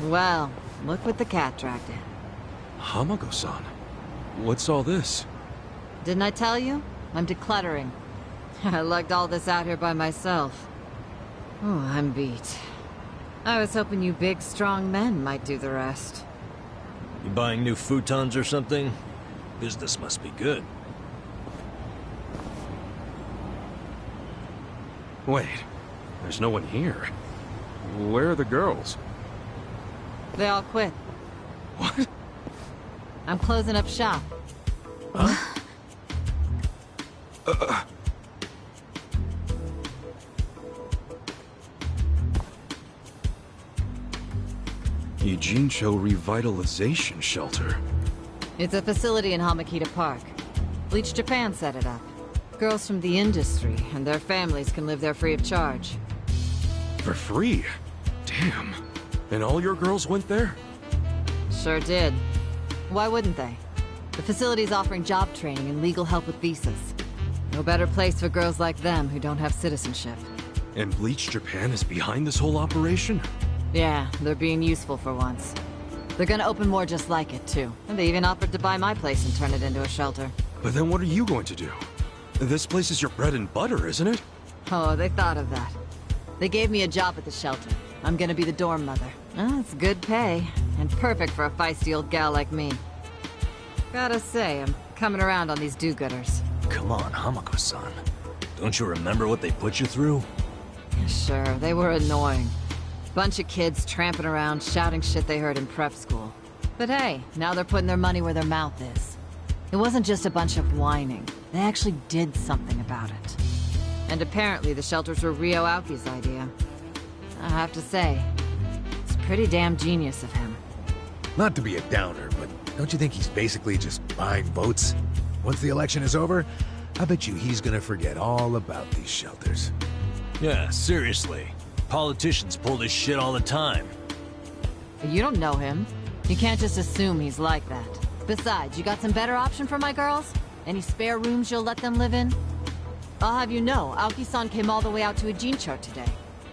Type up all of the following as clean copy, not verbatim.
Well, look what the cat dragged in. Hamako-san, what's all this? Didn't I tell you? I'm decluttering. I lugged all this out here by myself. Oh, I'm beat. I was hoping you big, strong men might do the rest. You buying new futons or something? Business must be good. Wait, there's no one here. Where are the girls? They all quit. What? I'm closing up shop. Huh? Ijincho Revitalization Shelter. It's a facility in Hamakita Park. Bleach Japan set it up. Girls from the industry and their families can live there free of charge. For free? Damn. And all your girls went there? Sure did. Why wouldn't they? The facility's offering job training and legal help with visas. No better place for girls like them who don't have citizenship. And Bleach Japan is behind this whole operation? Yeah, they're being useful for once. They're gonna open more just like it, too. And they even offered to buy my place and turn it into a shelter. But then what are you going to do? This place is your bread and butter, isn't it? Oh, they thought of that. They gave me a job at the shelter. I'm gonna be the dorm mother. Oh, it's good pay, and perfect for a feisty old gal like me. Gotta say, I'm coming around on these do-gooders. Come on, Hamako-san. Don't you remember what they put you through? Sure, they were annoying. Bunch of kids tramping around, shouting shit they heard in prep school. But hey, now they're putting their money where their mouth is. It wasn't just a bunch of whining. They actually did something about it. And apparently the shelters were Ryo Aoki's idea. I have to say, it's pretty damn genius of him. Not to be a downer, but don't you think he's basically just buying votes? Once the election is over, I bet you he's gonna forget all about these shelters. Yeah, seriously. Politicians pull this shit all the time. You don't know him. You can't just assume he's like that. Besides, you got some better option for my girls? Any spare rooms you'll let them live in? I'll have you know, Aoki-san came all the way out to Ijincho today.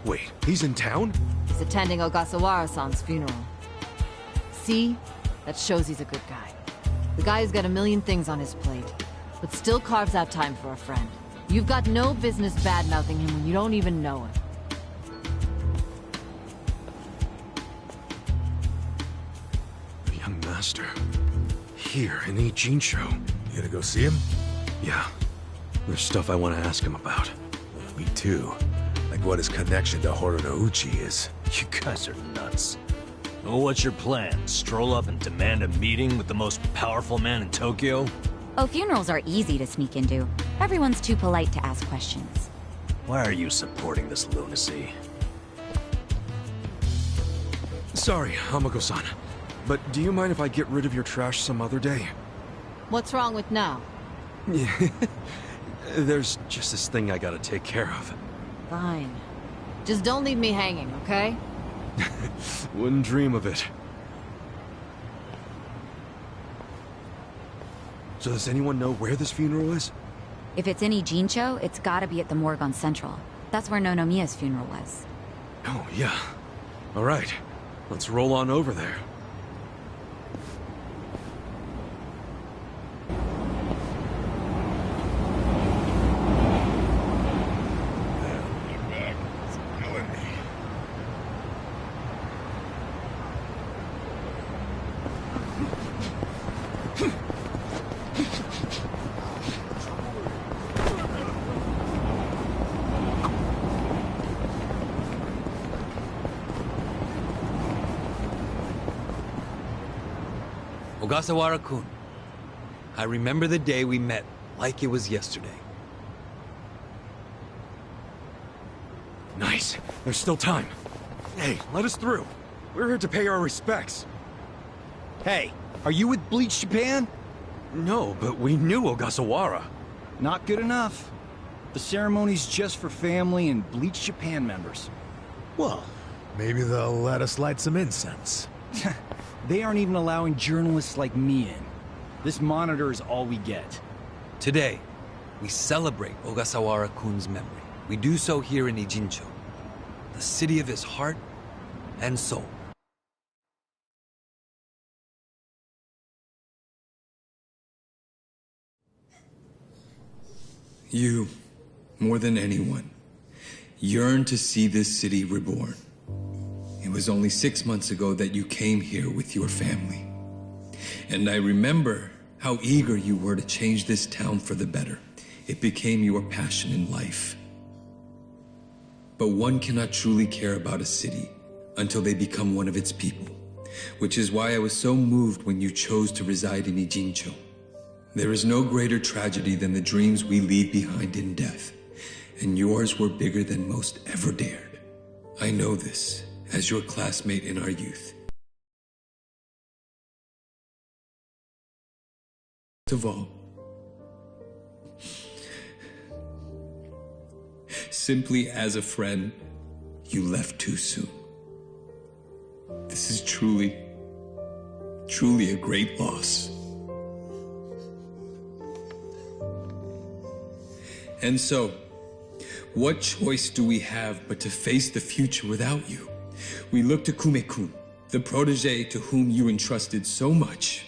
Wait, he's in town? He's attending Ogasawara-san's funeral. See? That shows he's a good guy. The guy's got a million things on his plate, but still carves out time for a friend. You've got no business bad-mouthing him when you don't even know him. The young master. Here in Ijincho. You gonna go see him? Yeah. There's stuff I want to ask him about. Me too. Like what his connection to Horonouchi is. You guys are nuts. Well, what's your plan? Stroll up and demand a meeting with the most powerful man in Tokyo? Oh, funerals are easy to sneak into. Everyone's too polite to ask questions. Why are you supporting this lunacy? Sorry, Hamako-san. But do you mind if I get rid of your trash some other day? What's wrong with now? There's just this thing I gotta take care of. Fine. Just don't leave me hanging, okay? Wouldn't dream of it. So does anyone know where this funeral is? If it's in Ijincho, it's gotta be at the morgue on Central. That's where Nonomiya's funeral was. Oh, yeah. All right. Let's roll on over there. Ogasawara-kun, I remember the day we met like it was yesterday. Nice. There's still time. Hey, let us through. We're here to pay our respects. Hey, are you with Bleach Japan? No, but we knew Ogasawara. Not good enough. The ceremony's just for family and Bleach Japan members. Well, maybe they'll let us light some incense. They aren't even allowing journalists like me in. This monitor is all we get. Today, we celebrate Ogasawara-kun's memory. We do so here in Ijincho, the city of his heart and soul. You, more than anyone, yearn to see this city reborn. It was only 6 months ago that you came here with your family. And I remember how eager you were to change this town for the better. It became your passion in life. But one cannot truly care about a city until they become one of its people, which is why I was so moved when you chose to reside in Ijincho. There is no greater tragedy than the dreams we leave behind in death, and yours were bigger than most ever dared. I know this, as your classmate in our youth. Of all, simply as a friend, you left too soon. This is truly a great loss. And so, what choice do we have but to face the future without you? We look to Kume-kun, the protege to whom you entrusted so much.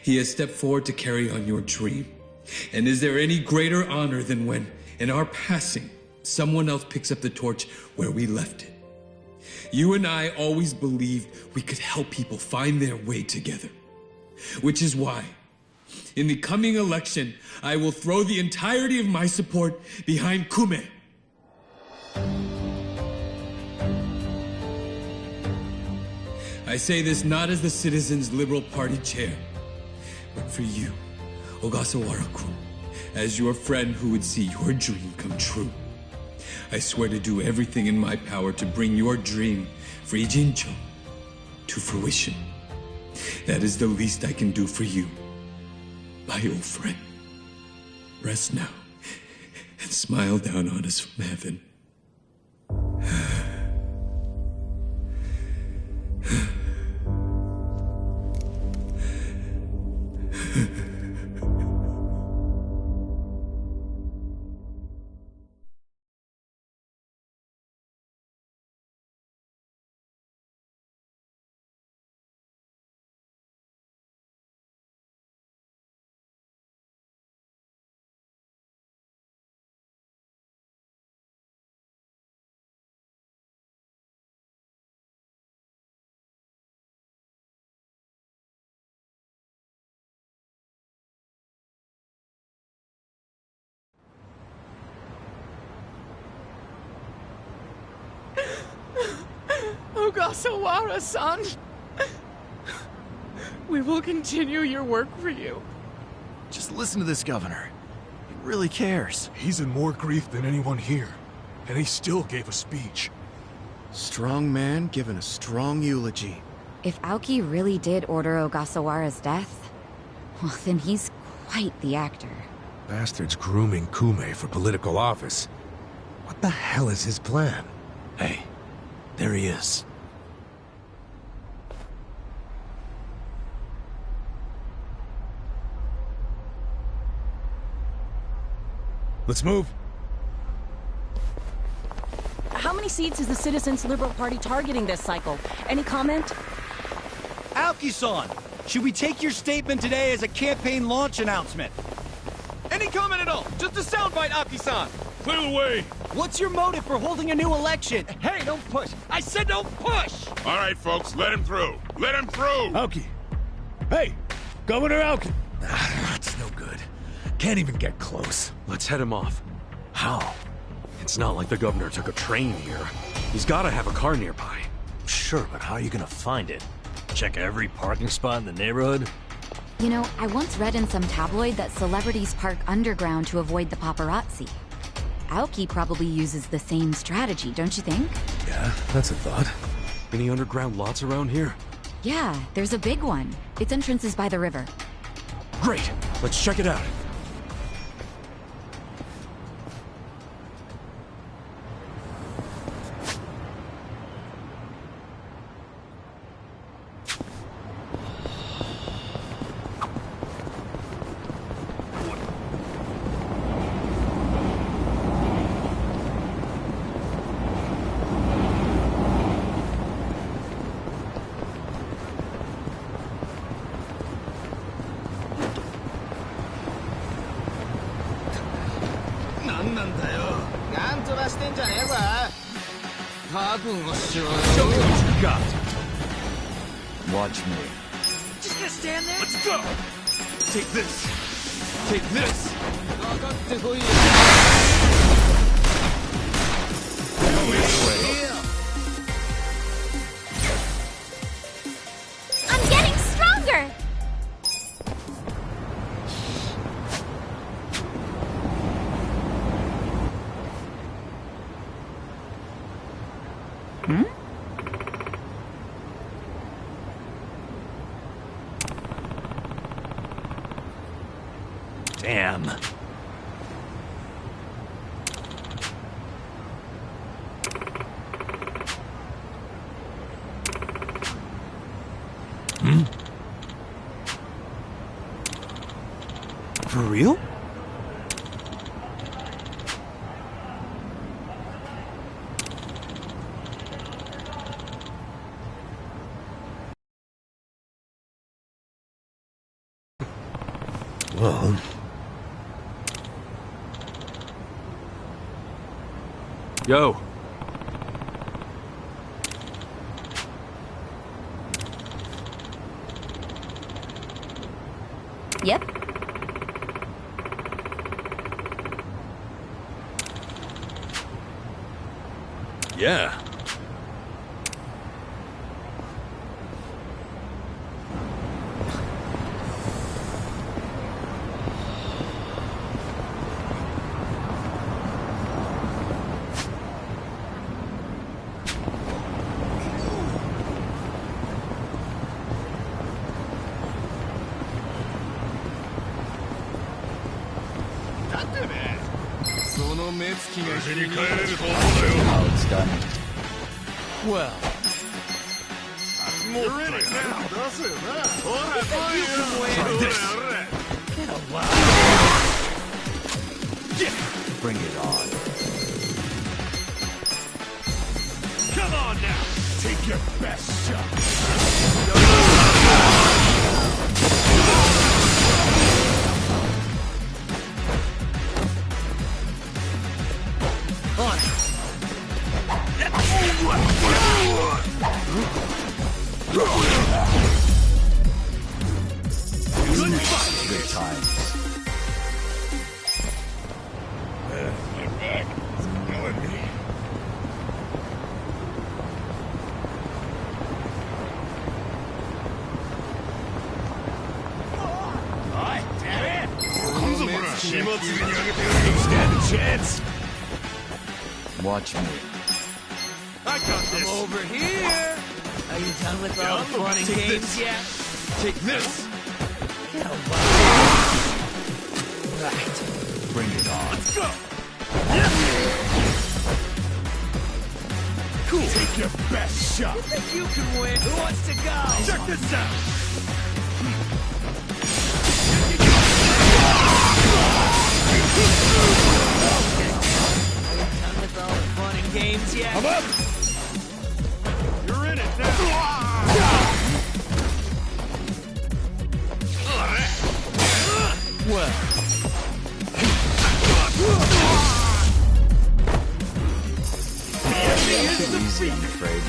He has stepped forward to carry on your dream. And is there any greater honor than when, in our passing, someone else picks up the torch where we left it? You and I always believed we could help people find their way together. Which is why, in the coming election, I will throw the entirety of my support behind Kume. I say this not as the Citizens Liberal Party chair, but for you, Ogasawara-kun, as your friend who would see your dream come true. I swear to do everything in my power to bring your dream for Ijincho to fruition. That is the least I can do for you, my old friend. Rest now and smile down on us from heaven. Ogasawara-san! We will continue your work for you. Just listen to this governor. He really cares. He's in more grief than anyone here, and he still gave a speech. Strong man giving a strong eulogy. If Aoki really did order Ogasawara's death, well, then he's quite the actor. Bastard's grooming Kume for political office. What the hell is his plan? Hey, there he is. Let's move. How many seats is the Citizens Liberal Party targeting this cycle? Any comment? Aoki-san, should we take your statement today as a campaign launch announcement? Any comment at all? Just a soundbite, Aoki-san! Clear the way! What's your motive for holding a new election? Hey, don't push! I said don't push! All right, folks, let him through. Let him through! Aoki! Hey! Governor Aoki! That's no good. Can't even get close. Let's head him off. How? It's not like the governor took a train here. He's gotta have a car nearby. Sure, but how are you gonna find it? Check every parking spot in the neighborhood? You know, I once read in some tabloid that celebrities park underground to avoid the paparazzi. Aoki probably uses the same strategy, don't you think? Yeah, that's a thought. Any underground lots around here? Yeah, there's a big one. Its entrance is by the river. Great! Let's check it out. 何なんだよ。ガントラしてんじゃねえぞ。覚悟しろよ。Show me what you got. Watch me. Just gonna stand there? Let's go! Take this. Take this. かかってこいよ。I'm getting stronger! Hmm? Damn. Hmm? For real? Well... Yo. Yep. Yeah. How it's done. Well... You're in it now. Try this. Bring it on. Come on now! Take your best shot! Good times. My back is killing me. Stand a chance! Watch me. I got this! I'm over here. Are you done with all the fun and games yet? Take this! Right. Bring it on. Let's go! Cool. Take your best shot! You think you can win? Who wants to go? Check this out! Are you done with all the fun and games yet? I'm up! You're in it now! Well. Too easy, I'm afraid.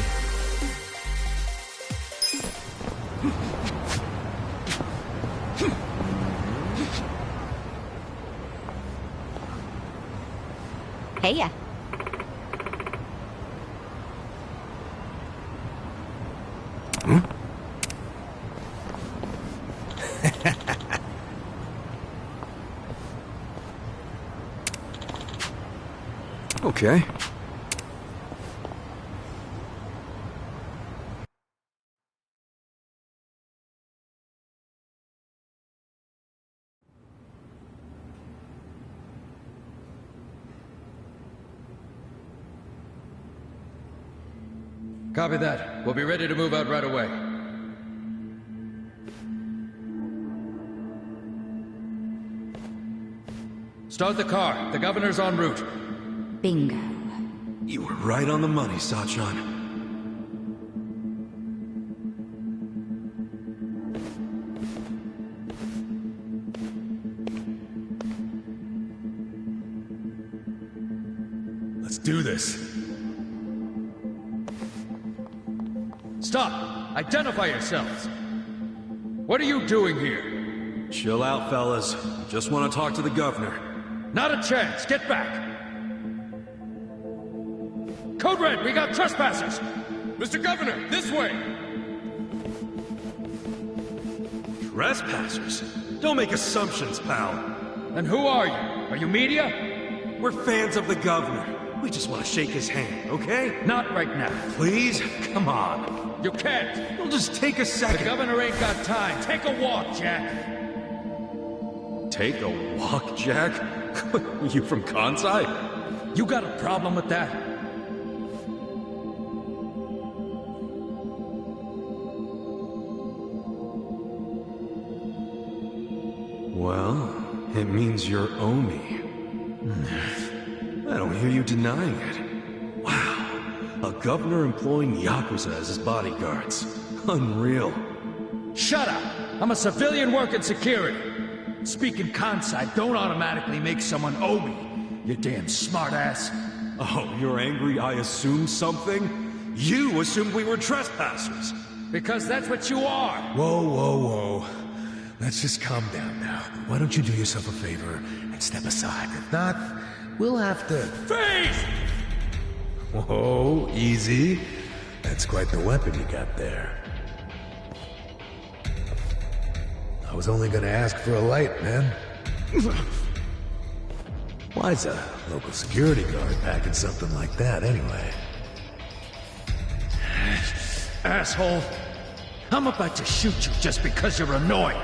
Hey ya. Okay. Copy that. We'll be ready to move out right away. Start the car. The governor's en route. Bingo. You were right on the money, Sachan. do this. Stop! Identify yourselves! What are you doing here? Chill out, fellas. Just want to talk to the governor. Not a chance! Get back! Code Red, we got trespassers! Mr. Governor, this way! Trespassers? Don't make assumptions, pal. And who are you? Are you media? We're fans of the governor. We just want to shake his hand, okay? Not right now. Please? Come on. You can't! It'll just take a The second. governor ain't got time. Take a walk, Jack! Take a walk, Jack? You from Kansai? You got a problem with that? Well, it means you're Omi. I don't hear you denying it. Wow, a governor employing Yakuza as his bodyguards. Unreal. Shut up! I'm a civilian working security. Speaking Kansai don't automatically make someone Omi, you damn smartass. Oh, you're angry I assumed something? You assumed we were trespassers. Because that's what you are! Whoa, whoa, whoa. Let's just calm down now. Why don't you do yourself a favor and step aside? If not, we'll have to... Freeze! Whoa, easy. That's quite the weapon you got there. I was only gonna ask for a light, man. Why's a local security guard packing something like that, anyway? Asshole! I'm about to shoot you just because you're annoying!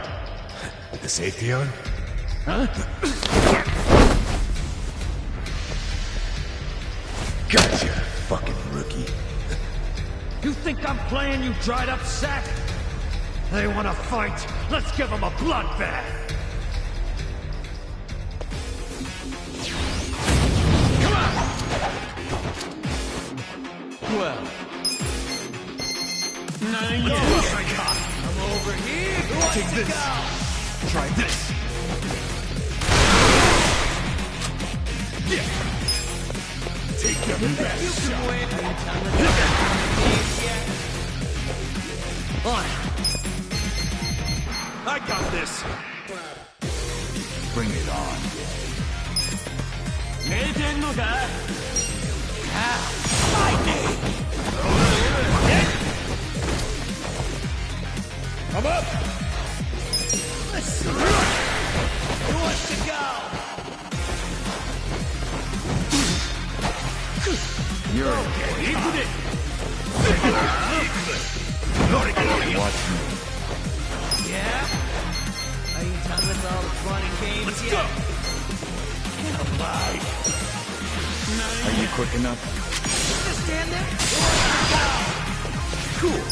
With the safety on? Huh? Gotcha, fucking rookie. You think I'm playing, you dried up sack? They wanna fight? Let's give them a bloodbath! Come on! Well... Now you know what I got! I'm over here! Take this! Try this! Yeah! Take your best shot! I got this. Bring it on. I'm up! Who wants to go? You're okay. Watch me. Yeah? Are you done with all the fun and games Let's yet? go! Alive. Are you quick enough? Just stand there? Cool.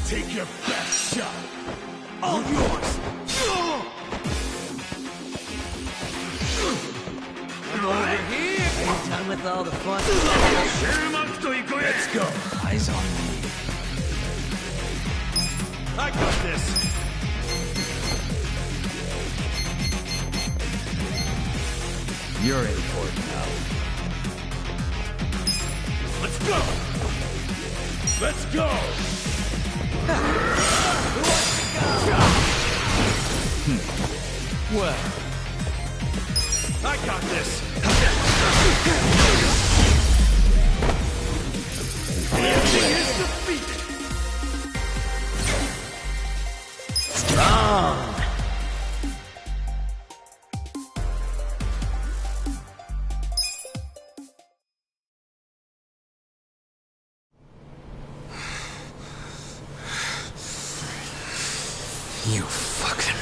Take your best shot. All yours. I'm over here. Are you done with all the fun? Let's go. Eyes on me. I got this. You're in for it now. Let's go! Let's go! Who wants to go? Well, I got this. Everything is defeated! Strong. You fucking...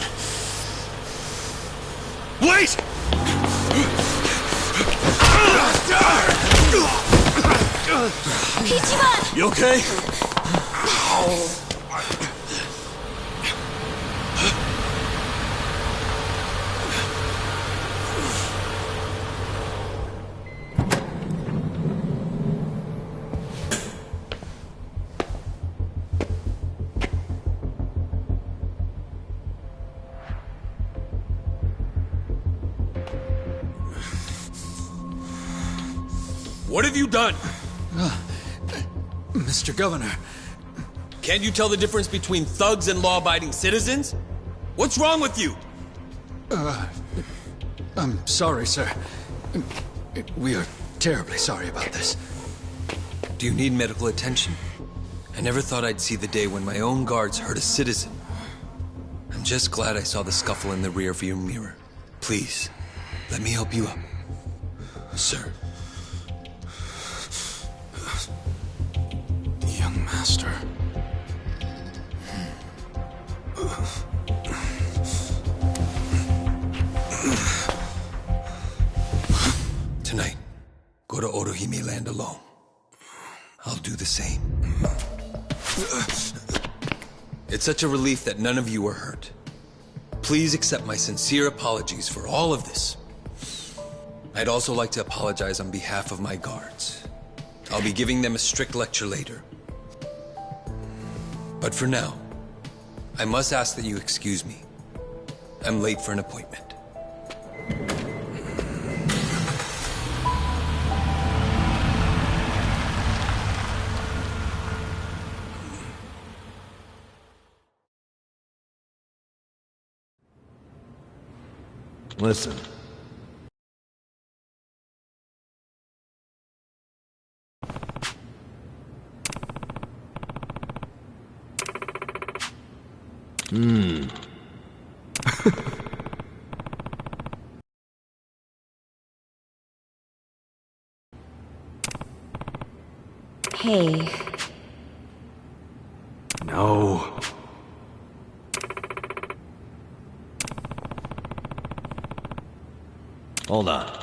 Wait! Ichiban! You okay? What have you done? Mr. Governor. Can't you tell the difference between thugs and law-abiding citizens? What's wrong with you? I'm sorry, sir. We are terribly sorry about this. Do you need medical attention? I never thought I'd see the day when my own guards hurt a citizen. I'm just glad I saw the scuffle in the rearview mirror. Please, let me help you up. Sir. Young master. Tonight, go to Orohime Land alone. I'll do the same. It's such a relief that none of you were hurt. Please accept my sincere apologies for all of this. I'd also like to apologize on behalf of my guards. I'll be giving them a strict lecture later. But for now, I must ask that you excuse me. I'm late for an appointment. Listen. Hey. No. Hold on.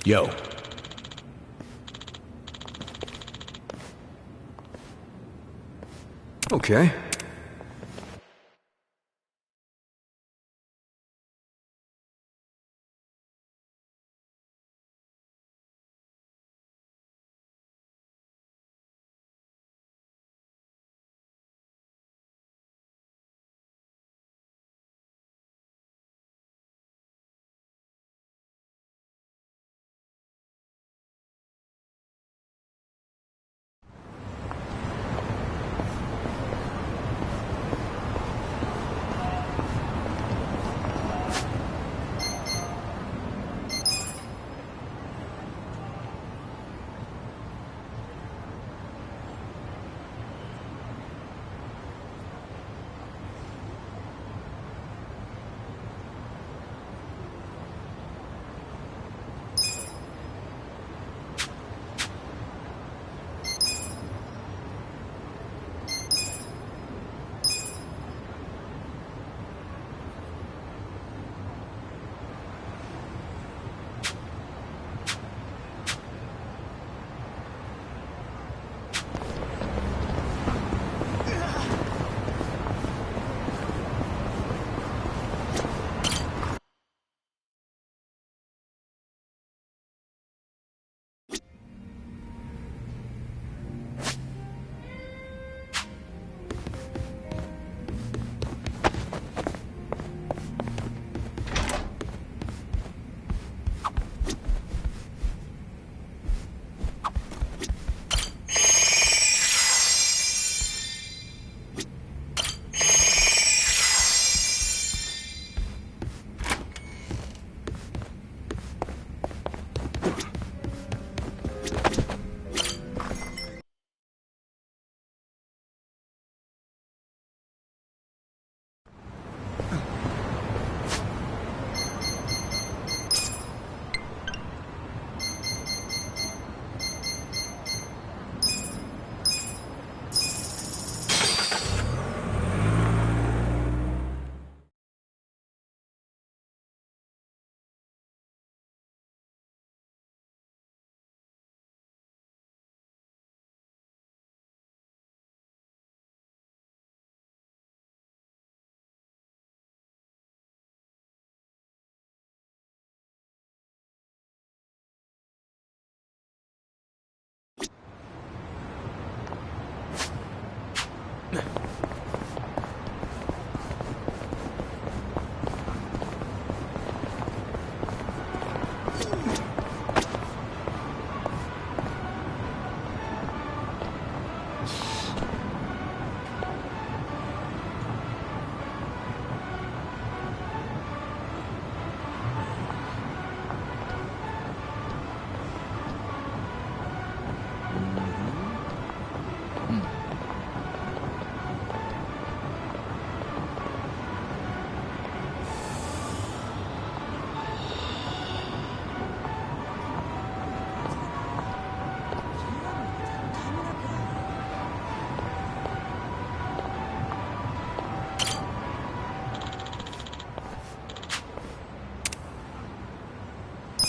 Yo. Okay.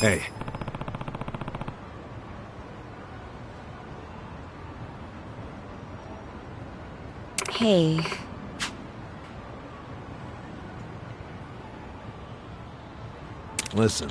Hey. Hey. Listen.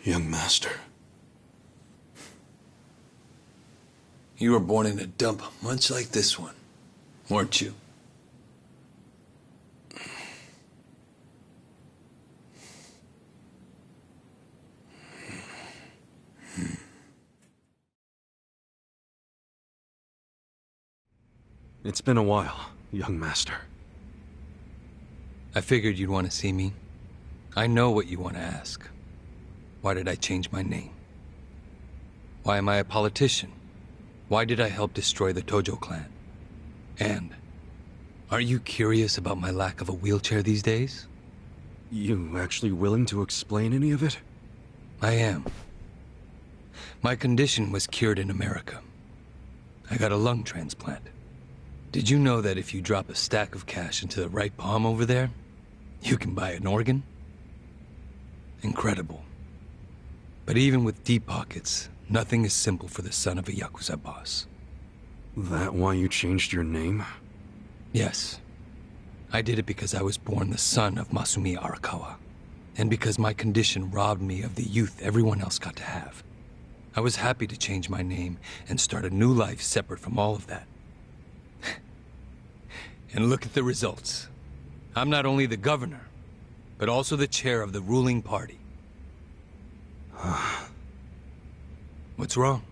Young master. You were born in a dump much like this one, weren't you? It's been a while, young master. I figured you'd want to see me. I know what you want to ask. Why did I change my name? Why am I a politician? Why did I help destroy the Tojo clan? And are you curious about my lack of a wheelchair these days? You actually willing to explain any of it? I am. My condition was cured in America. I got a lung transplant. Did you know that if you drop a stack of cash into the right palm over there, you can buy an organ? Incredible. But even with deep pockets, nothing is simple for the son of a Yakuza boss. That why you changed your name? Yes. I did it because I was born the son of Masumi Arakawa, and because my condition robbed me of the youth everyone else got to have. I was happy to change my name and start a new life separate from all of that. And look at the results. I'm not only the governor, but also the chair of the ruling party. What's wrong?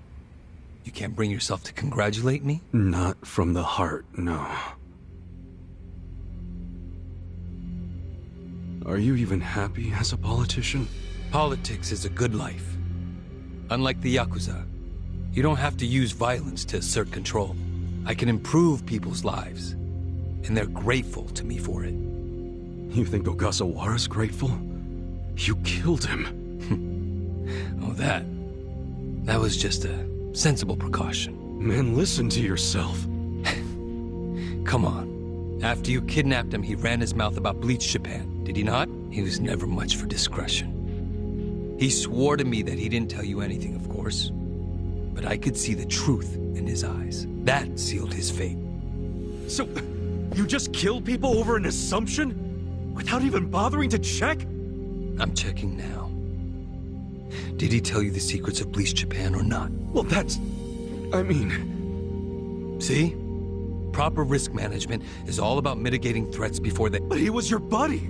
You can't bring yourself to congratulate me? Not from the heart, no. Are you even happy as a politician? Politics is a good life. Unlike the Yakuza, you don't have to use violence to assert control. I can improve people's lives, and they're grateful to me for it. You think Ogasawara's grateful? You killed him. Oh, that was just a sensible precaution. Man, listen to yourself. Come on. After you kidnapped him, he ran his mouth about Bleach Japan, did he not? He was never much for discretion. He swore to me that he didn't tell you anything, of course. But I could see the truth in his eyes. That sealed his fate. So, you just killed people over an assumption? Without even bothering to check? I'm checking now. Did he tell you the secrets of Bleach Japan or not? Well, I mean... See? Proper risk management is all about mitigating threats before they... But he was your buddy!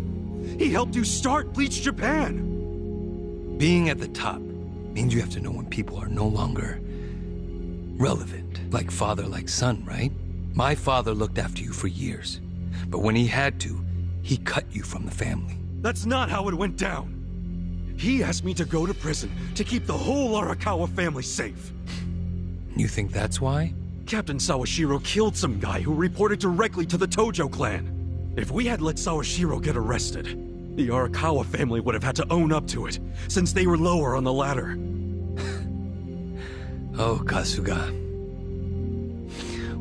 He helped you start Bleach Japan! Being at the top means you have to know when people are no longer relevant. Like father, like son, right? My father looked after you for years. But when he had to, he cut you from the family. That's not how it went down! He asked me to go to prison to keep the whole Arakawa family safe. You think that's why? Captain Sawashiro killed some guy who reported directly to the Tojo clan. If we had let Sawashiro get arrested, the Arakawa family would have had to own up to it, since they were lower on the ladder. Oh, Kasuga.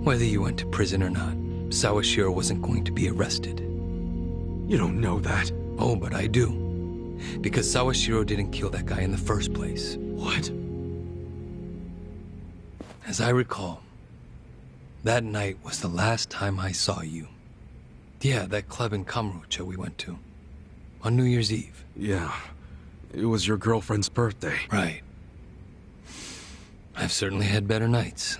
Whether you went to prison or not, Sawashiro wasn't going to be arrested. You don't know that. Oh, but I do. Because Sawashiro didn't kill that guy in the first place. What? As I recall, that night was the last time I saw you. Yeah, that club in Kamurocho we went to. On New Year's Eve. Yeah. It was your girlfriend's birthday. Right. I've certainly had better nights.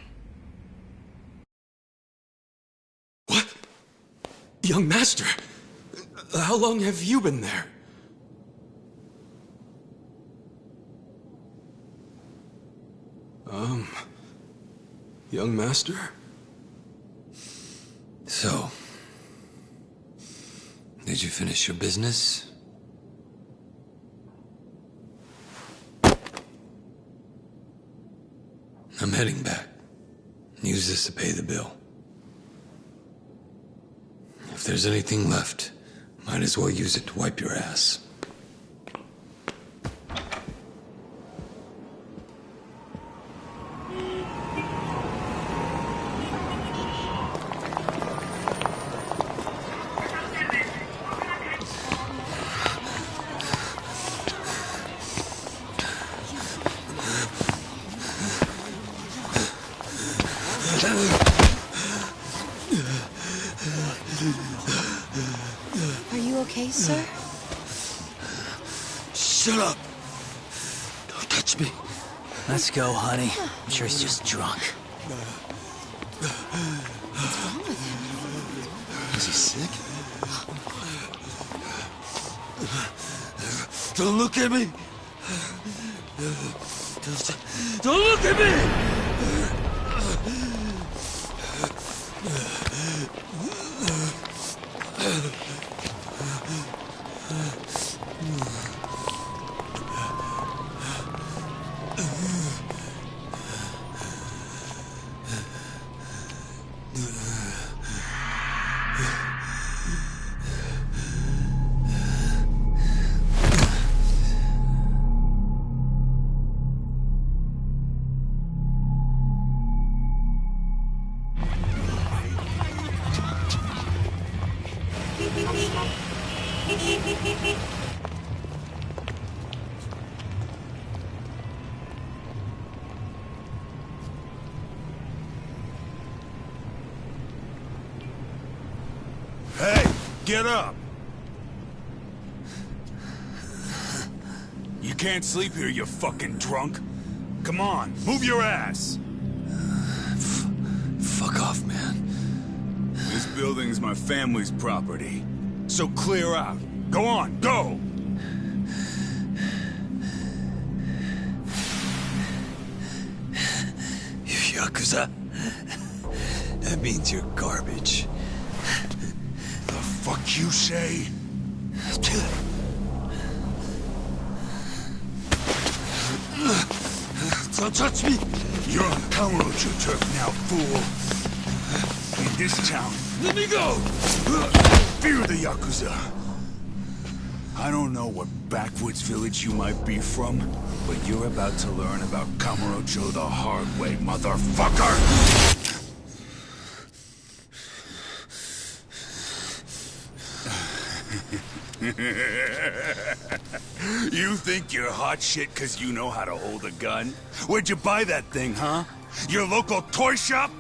What? Young master, how long have you been there? Young master? So, did you finish your business? I'm heading back. Use this to pay the bill. If there's anything left, might as well use it to wipe your ass. Are you okay, sir? Shut up! Don't touch me. Let's go, honey. I'm sure he's just drunk. What's wrong with him? Is he sick? Don't look at me! Don't look at me! Hey, get up! You can't sleep here, you fucking drunk. Come on, move your ass! Fuck off, man. This building's my family's property. So clear out. Go on, go! You Yakuza? That means you're garbage. The fuck you say? Don't touch me! You're on Kamurocho turf now, fool. In this town, Let me go! fear the Yakuza. I don't know what backwoods village you might be from, but you're about to learn about Kamurocho the hard way, motherfucker! You think you're hot shit because you know how to hold a gun? Where'd you buy that thing, huh? Your local toy shop?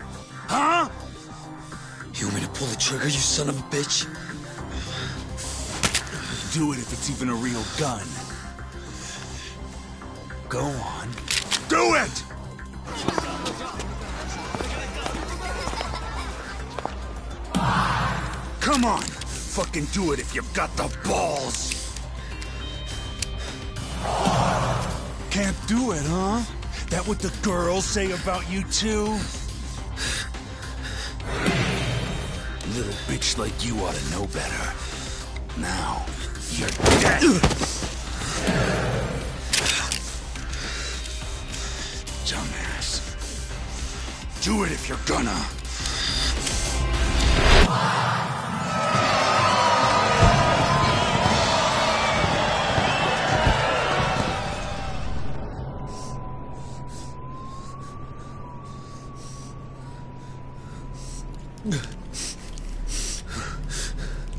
Huh? You want me to pull the trigger, you son of a bitch? Do it if it's even a real gun. Go on. Do it! Come on! Fucking do it if you've got the balls! Can't do it, huh? That what the girls say about you too? Little bitch like you ought to know better. Now, you're dead! Dumbass. Do it if you're gonna.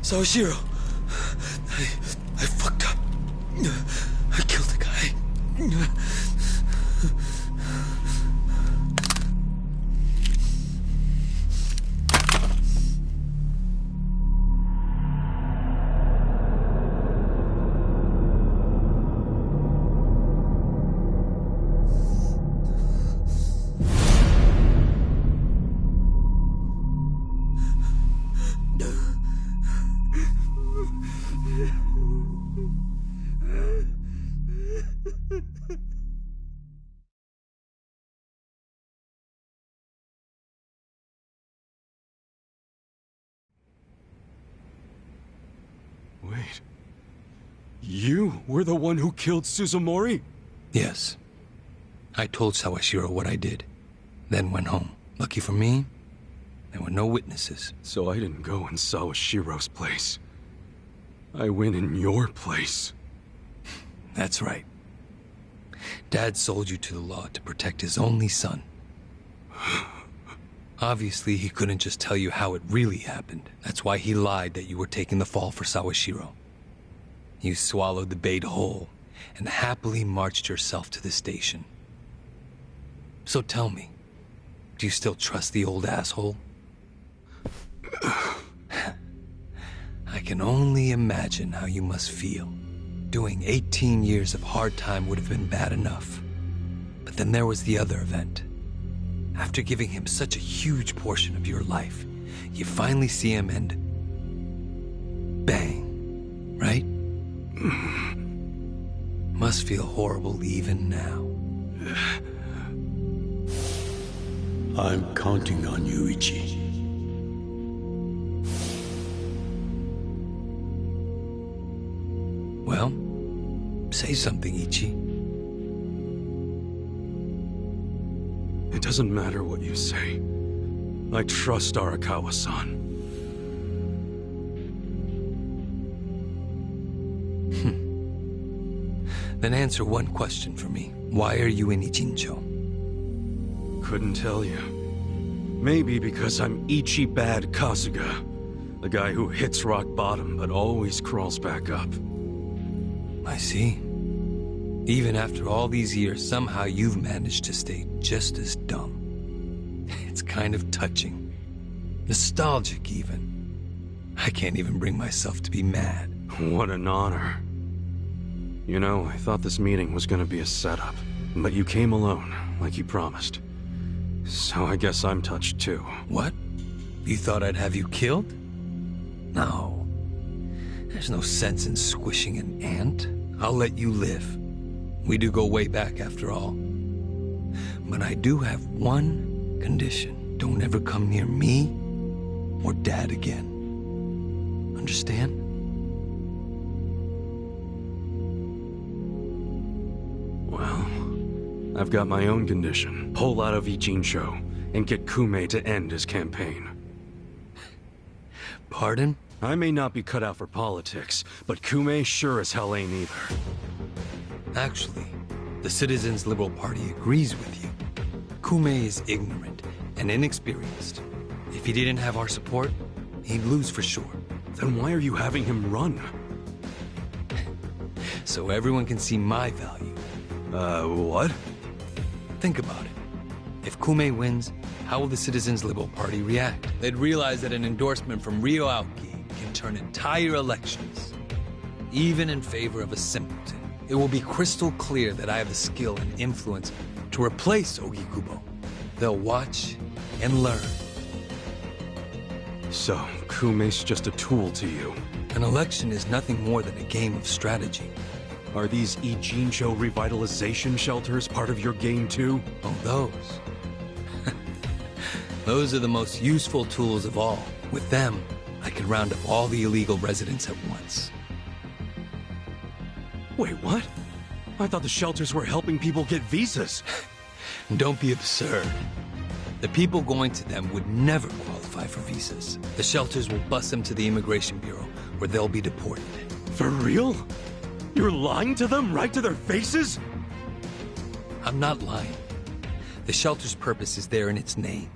Sawashiro, I fucked up. I killed a guy. Wait. You were the one who killed Suzumori? Yes. I told Sawashiro what I did, then went home. Lucky for me, there were no witnesses. So I didn't go in Sawashiro's place. I went in your place. That's right. Dad sold you to the law to protect his only son. Obviously, he couldn't just tell you how it really happened. That's why he lied that you were taking the fall for Sawashiro. You swallowed the bait whole and happily marched yourself to the station. So tell me, do you still trust the old asshole? I can only imagine how you must feel. Doing 18 years of hard time would have been bad enough. But then there was the other event. After giving him such a huge portion of your life, you finally see him and... bang, right? Must feel horrible even now. I'm counting on you, Ichi. Well, say something, Ichi. It doesn't matter what you say. I trust Arakawa-san. Then answer one question for me. Why are you in Ichincho? Couldn't tell you. Maybe because I'm Ichi Bad Kasuga. The guy who hits rock bottom but always crawls back up. I see. Even after all these years, somehow you've managed to stay just as dumb. It's kind of touching. Nostalgic, even. I can't even bring myself to be mad. What an honor. You know, I thought this meeting was gonna be a setup. But you came alone, like you promised. So I guess I'm touched too. What? You thought I'd have you killed? No. There's no sense in squishing an ant. I'll let you live. We do go way back after all. But I do have one condition. Don't ever come near me or Dad again. Understand? Well, I've got my own condition. Pull out of Ichincho and get Kume to end his campaign. Pardon? I may not be cut out for politics, but Kume sure as hell ain't either. Actually, the Citizens Liberal Party agrees with you. Kume is ignorant and inexperienced. If he didn't have our support, he'd lose for sure. Then why are you having him run? So everyone can see my value. What? Think about it. If Kume wins, how will the Citizens Liberal Party react? They'd realize that an endorsement from Ryo Aoki can turn entire elections, even in favor of a simpleton. It will be crystal clear that I have the skill and influence to replace Ogikubo. They'll watch and learn. So, Kume's just a tool to you? An election is nothing more than a game of strategy. Are these Ichincho revitalization shelters part of your game too? Oh, those. Those are the most useful tools of all. With them, I can round up all the illegal residents at once. Wait, what? I thought the shelters were helping people get visas. Don't be absurd. The people going to them would never qualify for visas. The shelters will bus them to the Immigration Bureau, where they'll be deported. For real? You're lying to them right to their faces? I'm not lying. The shelter's purpose is there in its name.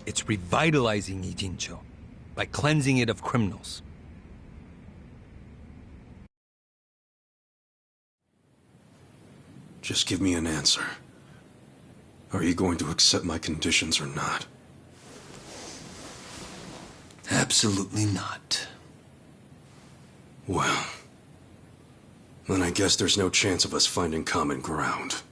It's revitalizing Ijincho by cleansing it of criminals. Just give me an answer. Are you going to accept my conditions or not? Absolutely not. Well, then I guess there's no chance of us finding common ground.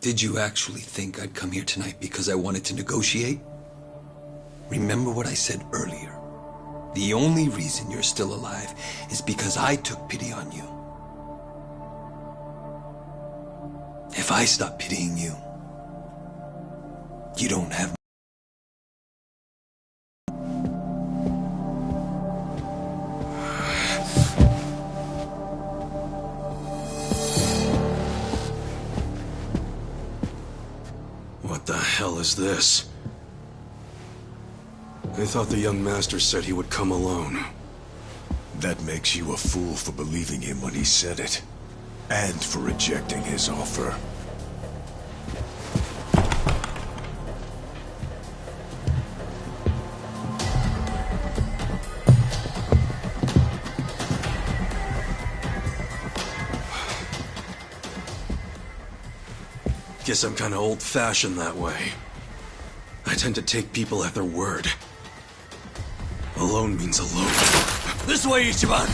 Did you actually think I'd come here tonight because I wanted to negotiate? Remember what I said earlier. The only reason you're still alive is because I took pity on you. If I stop pitying you, you don't have... What the hell is this? I thought the young master said he would come alone. That makes you a fool for believing him when he said it. And for rejecting his offer. Guess I'm kinda old-fashioned that way. I tend to take people at their word. Alone means alone. This way, Ichiban!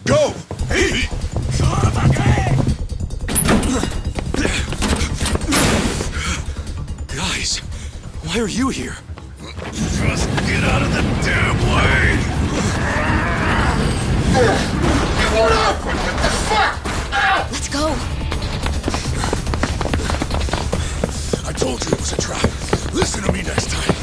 Go! Hey! Guys, why are you here? Just get out of the damn way! Let's go. I told you it was a trap. Listen to me next time.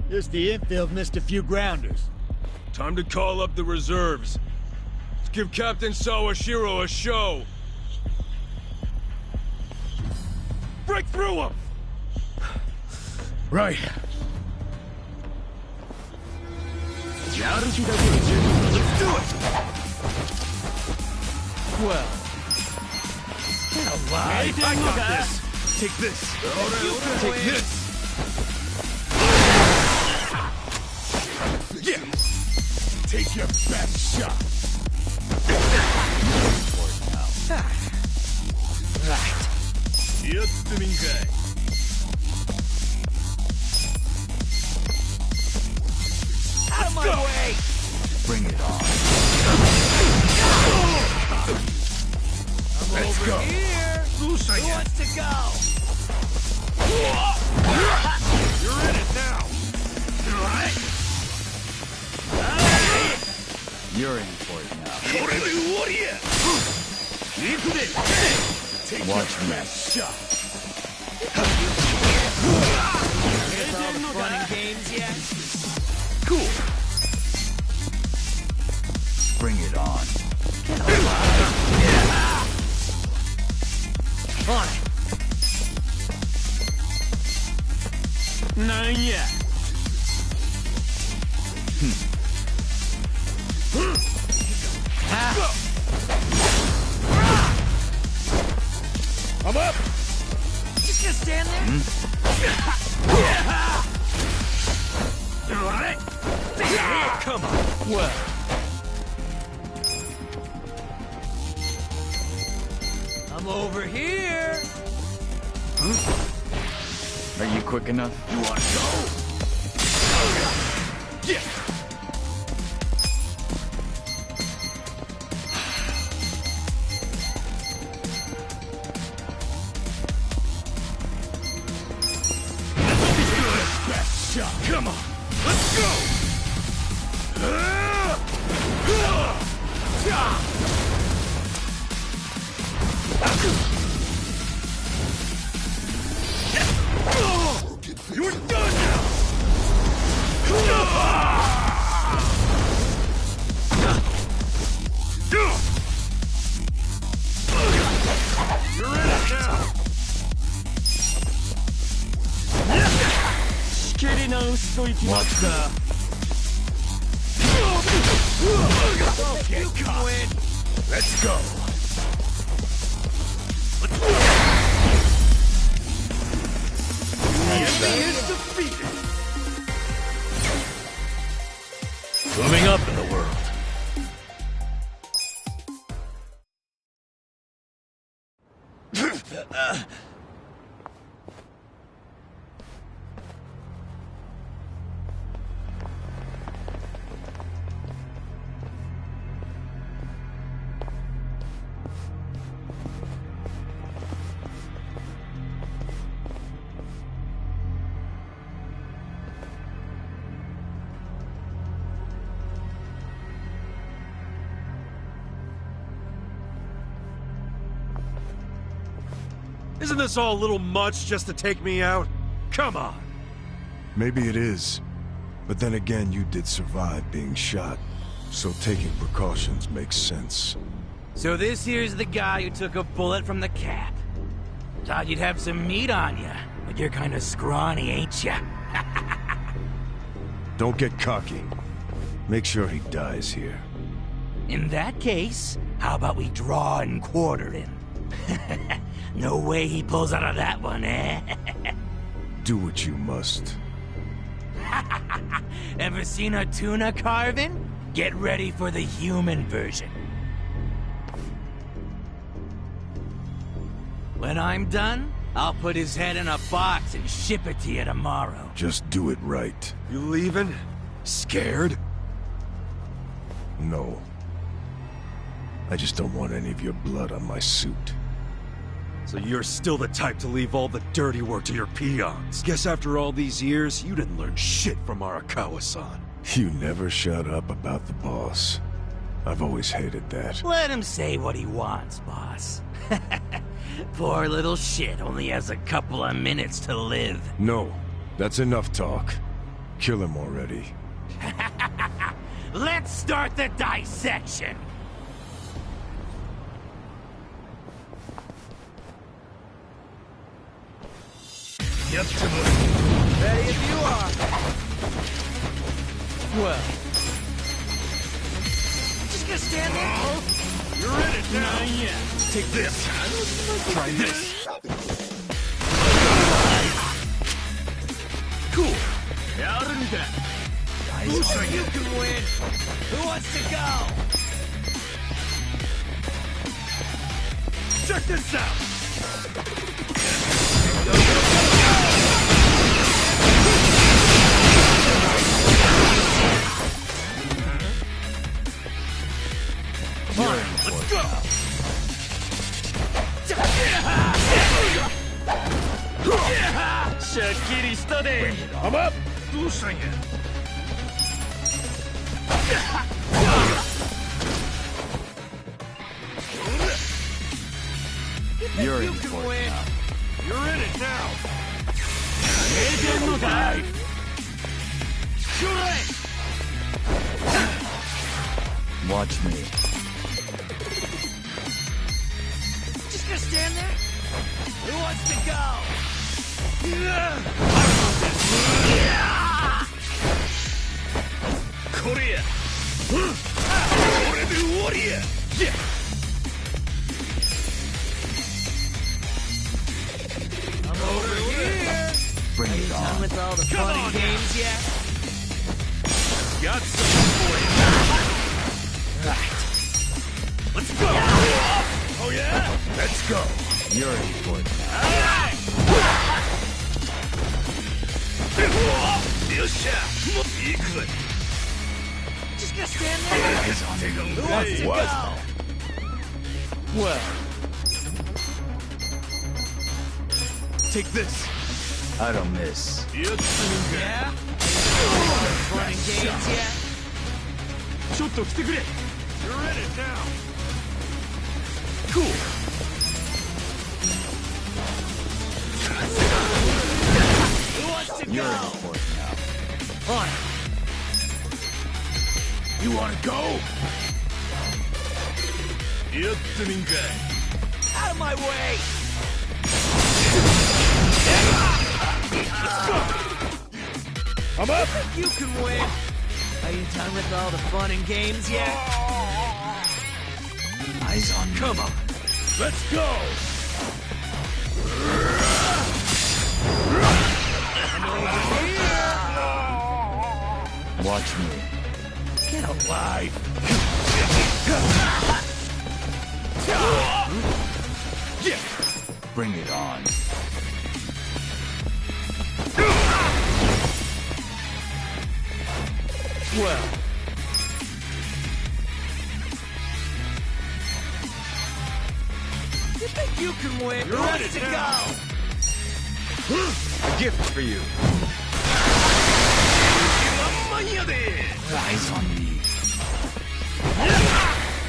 Just the infield missed a few grounders. Time to call up the reserves. Let's give Captain Sawashiro a show. Break through him! Right. Let's do it! Well. Get alive. I got this. Take this. Take this. Yeah. Take your best shot. Right. Out of my way! Bring it on. I'm Let's over go. here! Who wants to go? You're in it now. You're in for it now. Watch me. Shot. Is all the fun and games yet? Cool. Bring it on. On it! Not yet. I'm up. Just gonna stand there? Come on. Well. I'm over here! Are you quick enough? You want to go? Yeah. Best shot. Come on. Let's go. Watch me. Okay, cops. Let's go. Moving up in the world. Isn't this all a little much just to take me out? Come on! Maybe it is. But then again, you did survive being shot. So taking precautions makes sense. So this here's the guy who took a bullet from the cap. Thought you'd have some meat on you, but you're kinda scrawny, ain't ya? Don't get cocky. Make sure he dies here. In that case, how about we draw and quarter him? No way he pulls out of that one, eh? Do what you must. Ever seen a tuna carving? Get ready for the human version. When I'm done, I'll put his head in a box and ship it to you tomorrow. Just do it right. You leaving? Scared? No. I just don't want any of your blood on my suit. So you're still the type to leave all the dirty work to your peons. Guess after all these years, you didn't learn shit from Arakawa-san. You never shut up about the boss. I've always hated that. Let him say what he wants, boss. Poor little shit only has a couple of minutes to live. No, that's enough talk. Kill him already. Let's start the dissection! Ready if you are. Well. Just gonna stand there? You're in it now. Yeah. Take this. Try this. Cool. Nice. You can win. Who wants to go? Check this out. Let's go! I'm up! You're in for it now. You're in it now! Watch me. Just gonna stand there? Who wants to go? Korea! Warrior! I'm over here! Bring it Done on. with all the fun and games yet? Got something for you! Right. Let's go! Oh yeah? Let's go. You're in for it. Just gonna stand there? Who wants to go? Well, Take this. I don't miss. Yeah? Fun and games yet? You're in it now! Cool. Who wants to You're in go? for it now. On it. You wanna go? Out of my way! I'm I'm up! You can win! Are you done with all the fun and games yet? Eyes on me. Come on! Let's go! Watch me. Get alive! Bring it on. Well. You think you can win? You're Let's in it to now. go! A gift for you. Eyes on me.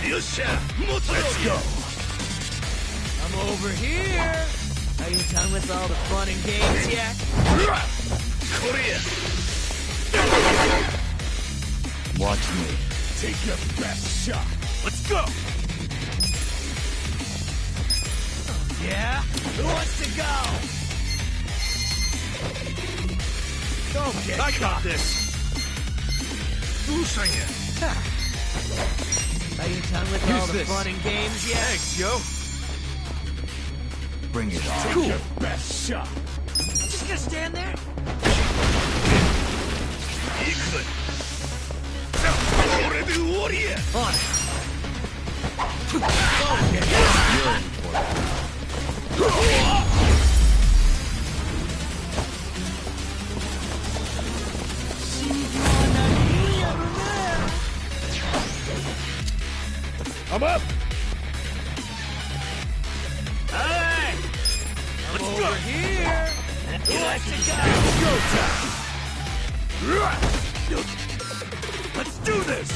Let's go! I'm over here! Are you done with all the fun and games yet? Watch me. Take your best shot. Let's go! Yeah? Who wants to go? Don't get I got this! Are you done with all the fun and games yet? Thanks, yo! Bring it on. Take your best shot. Just gonna stand there? On it. You're in for it. I'm up! Alright! I'm Let's over go. here! Who wants to go? Go time! Let's do this!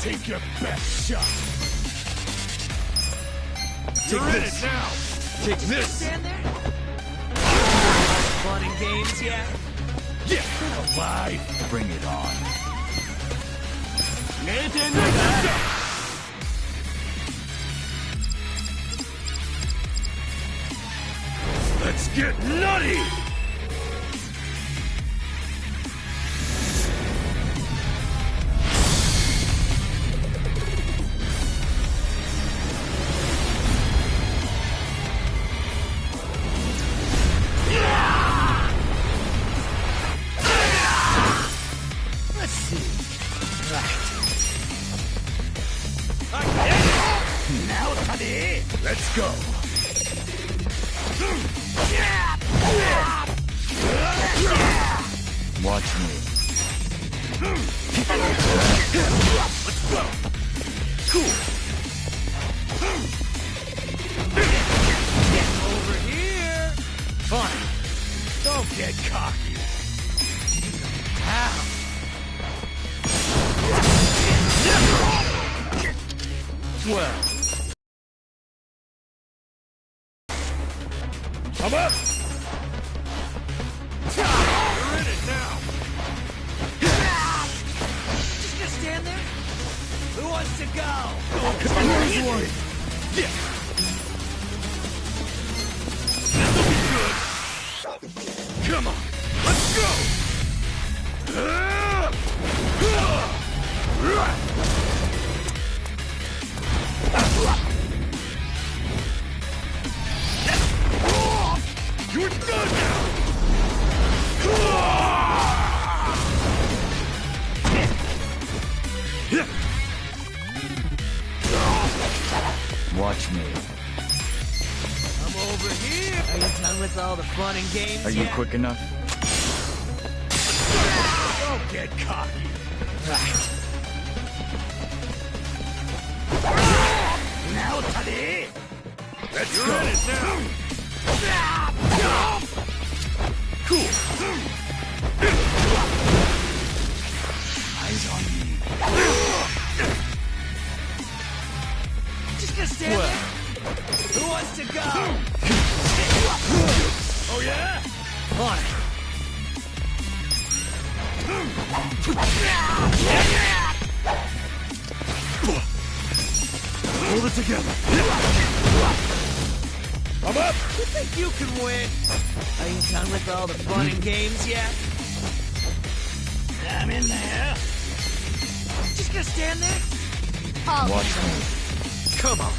Take your best shot! Take this! Now! Take this! Stand there? Fun and games yet? Yeah! Alive! Bring it on. Let's get nutty! Let's see. Right. Let's go! Watch me. Let's go! Cool! Over here! Fine! Don't get cocky! Ow! Well... I'm up! You're in it now! Just gonna stand there? Who wants to go? Here's one! Yeah! This'll be good! Come on! Let's go! You're done now! Watch me. I'm over here! Are you done with all the fun and games Are you yet? quick enough? Don't get cocky! Right. Now, Taddy! Let's go! In it now! Cool! Eyes on me. Just gonna stand there? Who wants to go? Oh yeah? On it. Hold it together. I'm up! You think you can win? Are you done with all the fun and games yet? I'm in there. Just gonna stand there? Oh. Watch me. Come on.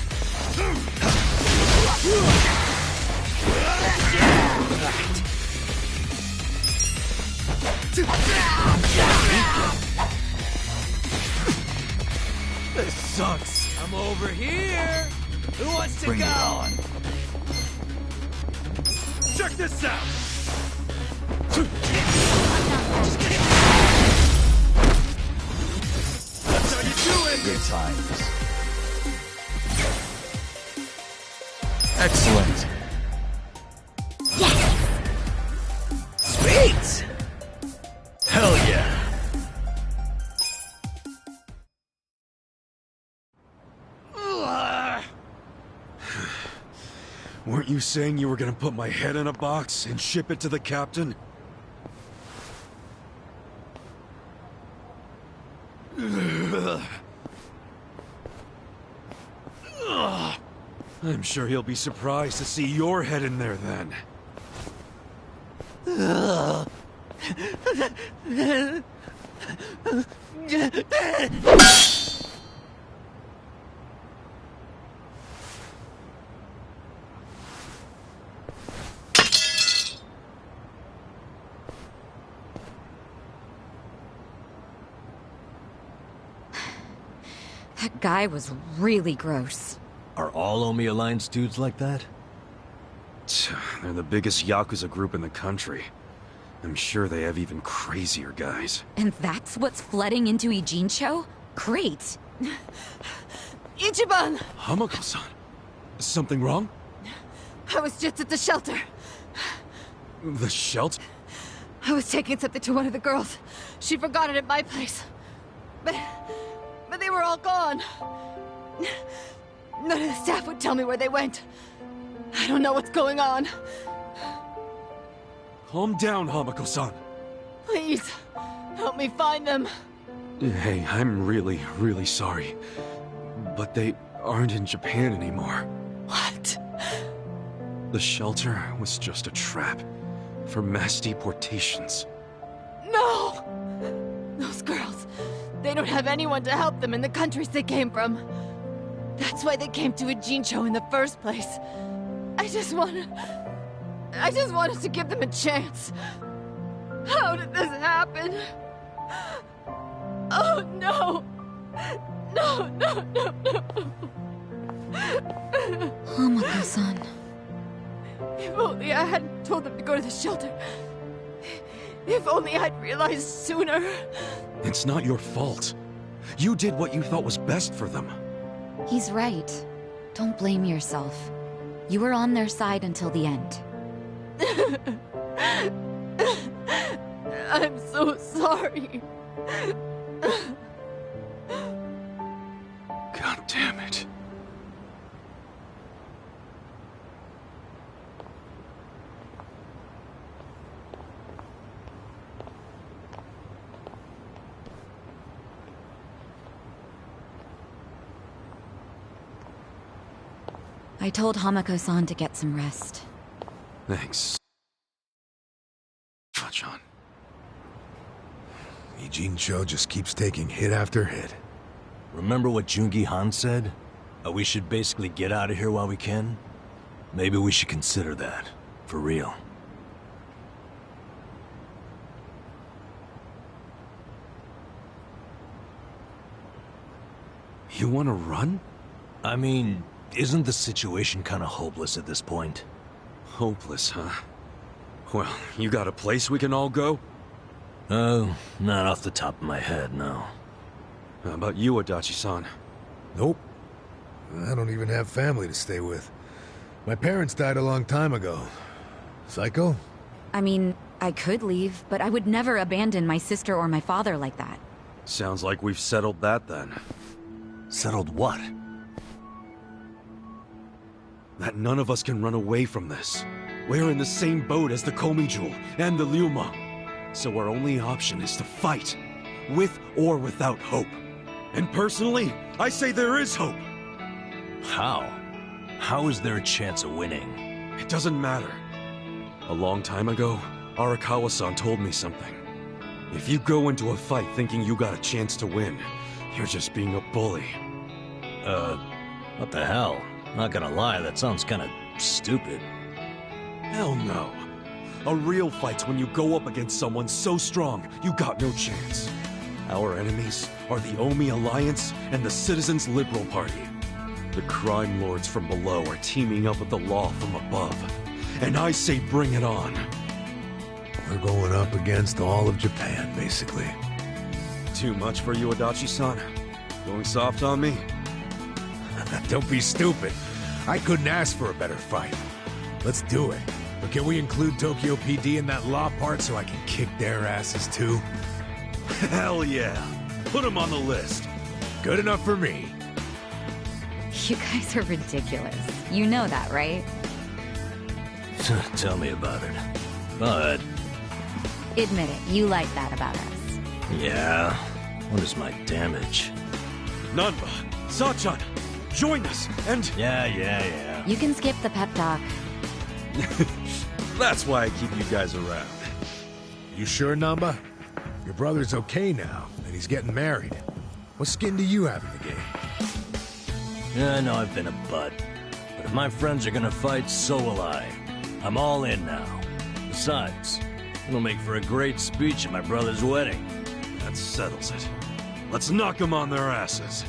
This sucks. I'm over here. Who wants to Bring go? it on. Check this out! That's how you do it! Good times. Excellent. Sweet! Hell yeah! Weren't you saying you were gonna put my head in a box and ship it to the captain? I'm sure he'll be surprised to see your head in there then. That guy was really gross. Are all Omi Alliance dudes like that? They're the biggest Yakuza group in the country. I'm sure they have even crazier guys. And that's what's flooding into Ijincho? Great. Ichiban! Hamako-san! Something wrong? I was just at the shelter. The shelter? I was taking something to one of the girls. She forgot it at my place. But they were all gone. None of the staff would tell me where they went. I don't know what's going on. Calm down, Hamako-san. Please, help me find them. Hey, I'm really, really sorry. But they aren't in Japan anymore. What? The shelter was just a trap for mass deportations. No! Those girls, they don't have anyone to help them in the countries they came from. That's why they came to Ijincho in the first place. I just wanted to give them a chance. How did this happen? Oh no! No, no, no, no! Hamako-san. If only I hadn't told them to go to the shelter. If only I'd realized sooner. It's not your fault. You did what you thought was best for them. He's right. Don't blame yourself. You were on their side until the end. I'm so sorry. God damn it. I told Hamako-san to get some rest. Thanks. John. Ijincho just keeps taking hit after hit. Remember what Jungi Han said? We should basically get out of here while we can? Maybe we should consider that. For real. You want to run? I mean, isn't the situation kind of hopeless at this point? Hopeless, huh? Well, you got a place we can all go? Oh, not off the top of my head, no. How about you, Adachi-san? Nope. I don't even have family to stay with. My parents died a long time ago. Psycho? I mean, I could leave, but I would never abandon my sister or my father like that. Sounds like we've settled that then. Settled what? That none of us can run away from this. We're in the same boat as the Komijul and the Ryuma. So our only option is to fight, with or without hope. And personally, I say there is hope. How? How is there a chance of winning? It doesn't matter. A long time ago, Arakawa-san told me something. If you go into a fight thinking you got a chance to win, you're just being a bully. What the hell? Not gonna lie, that sounds kinda stupid. Hell no. A real fight's when you go up against someone so strong, you got no chance. Our enemies are the Omi Alliance and the Citizens Liberal Party. The crime lords from below are teaming up with the law from above. And I say bring it on. We're going up against all of Japan, basically. Too much for you, Adachi-san? Going soft on me? Don't be stupid. I couldn't ask for a better fight. Let's do it. But can we include Tokyo PD in that law part so I can kick their asses too? Hell yeah. Put them on the list. Good enough for me. You guys are ridiculous. You know that, right? Tell me about it. But... Admit it, you like that about us. yeah, what is my damage? Nanba, Sachan, join us, and... Yeah. You can skip the pep talk. That's why I keep you guys around. You sure, Namba? Your brother's okay now, and he's getting married. What skin do you have in the game? Yeah, I know I've been a butt. But if my friends are gonna fight, so will I. I'm all in now. Besides, it'll make for a great speech at my brother's wedding. That settles it. Let's knock them on their asses.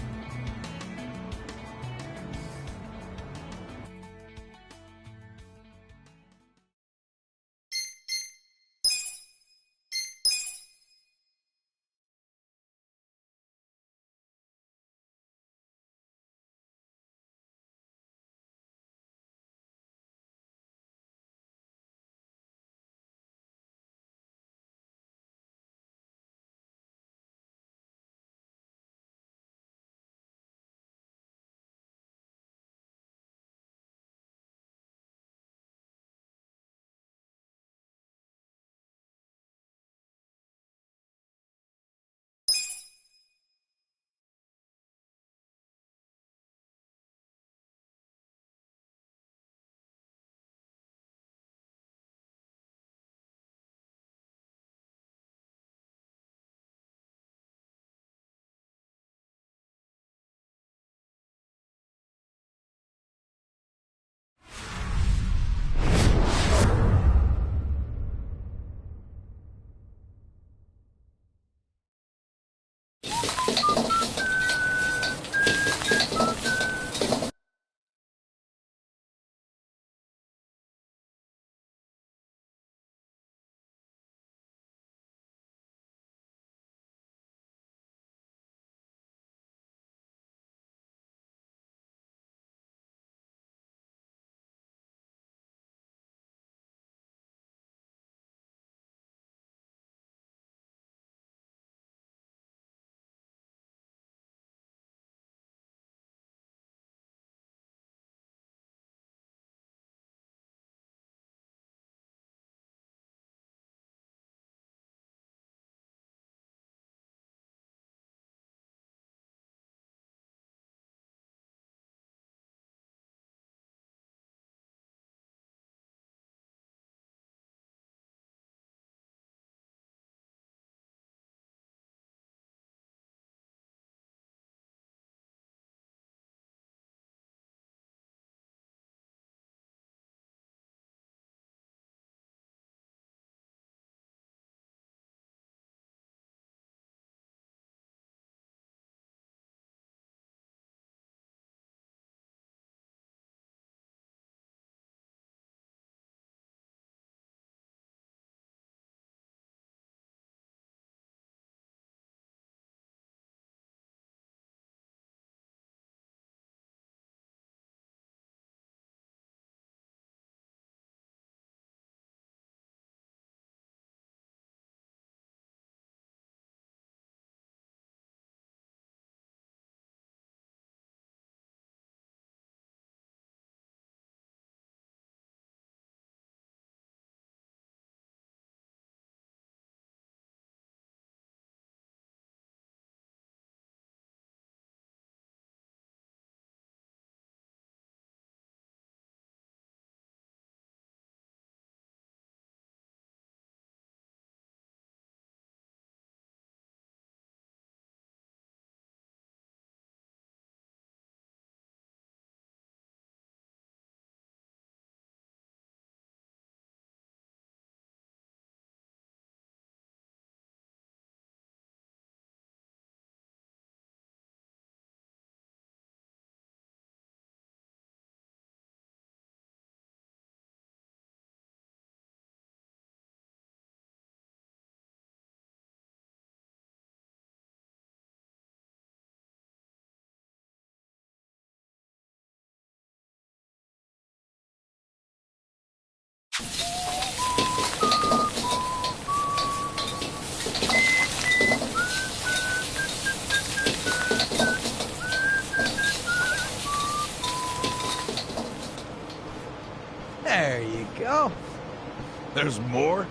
There's more?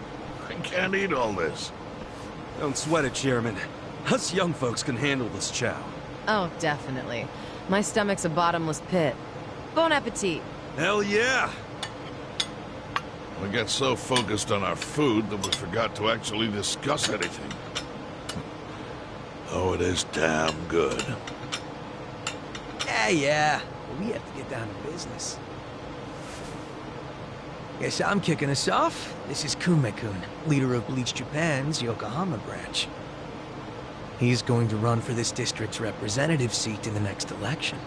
I can't eat all this. Don't sweat it, Chairman. Us young folks can handle this chow. Oh, definitely. My stomach's a bottomless pit. Bon appetit. Hell yeah! We got so focused on our food that we forgot to actually discuss anything. Oh, it is damn good. Yeah. But we have to get down to business. Guess I'm kicking us off. This is Kume-kun, leader of Bleach Japan's Yokohama branch. He's going to run for this district's representative seat in the next election.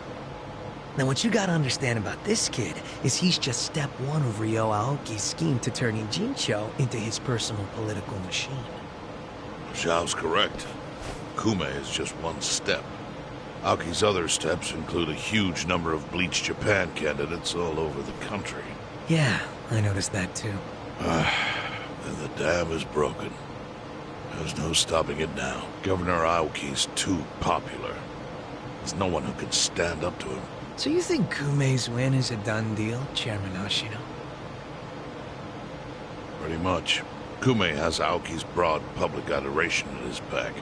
Now, what you gotta understand about this kid is he's just step one of Ryo Aoki's scheme to turning Jincho into his personal political machine. Zhao's correct. Kume is just one step. Aoki's other steps include a huge number of Bleach Japan candidates all over the country. Yeah, I noticed that too. And the dam is broken. There's no stopping it now. Governor Aoki's too popular. There's no one who can stand up to him. So you think Kume's win is a done deal, Chairman Ashino? Pretty much. Kume has Aoki's broad public adoration in his back,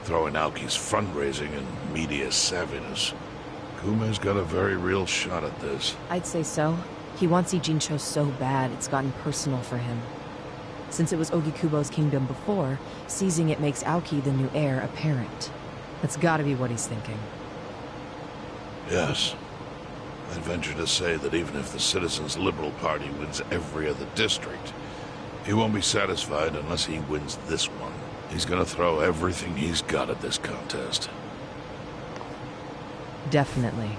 throwing Aoki's fundraising and media savviness. Kume's got a very real shot at this. I'd say so. He wants Ijincho so bad, it's gotten personal for him. Since it was Ogikubo's kingdom before, seizing it makes Aoki the new heir apparent. That's gotta be what he's thinking. Yes. I'd venture to say that even if the Citizens' Liberal Party wins every other district, he won't be satisfied unless he wins this one. He's gonna throw everything he's got at this contest. Definitely.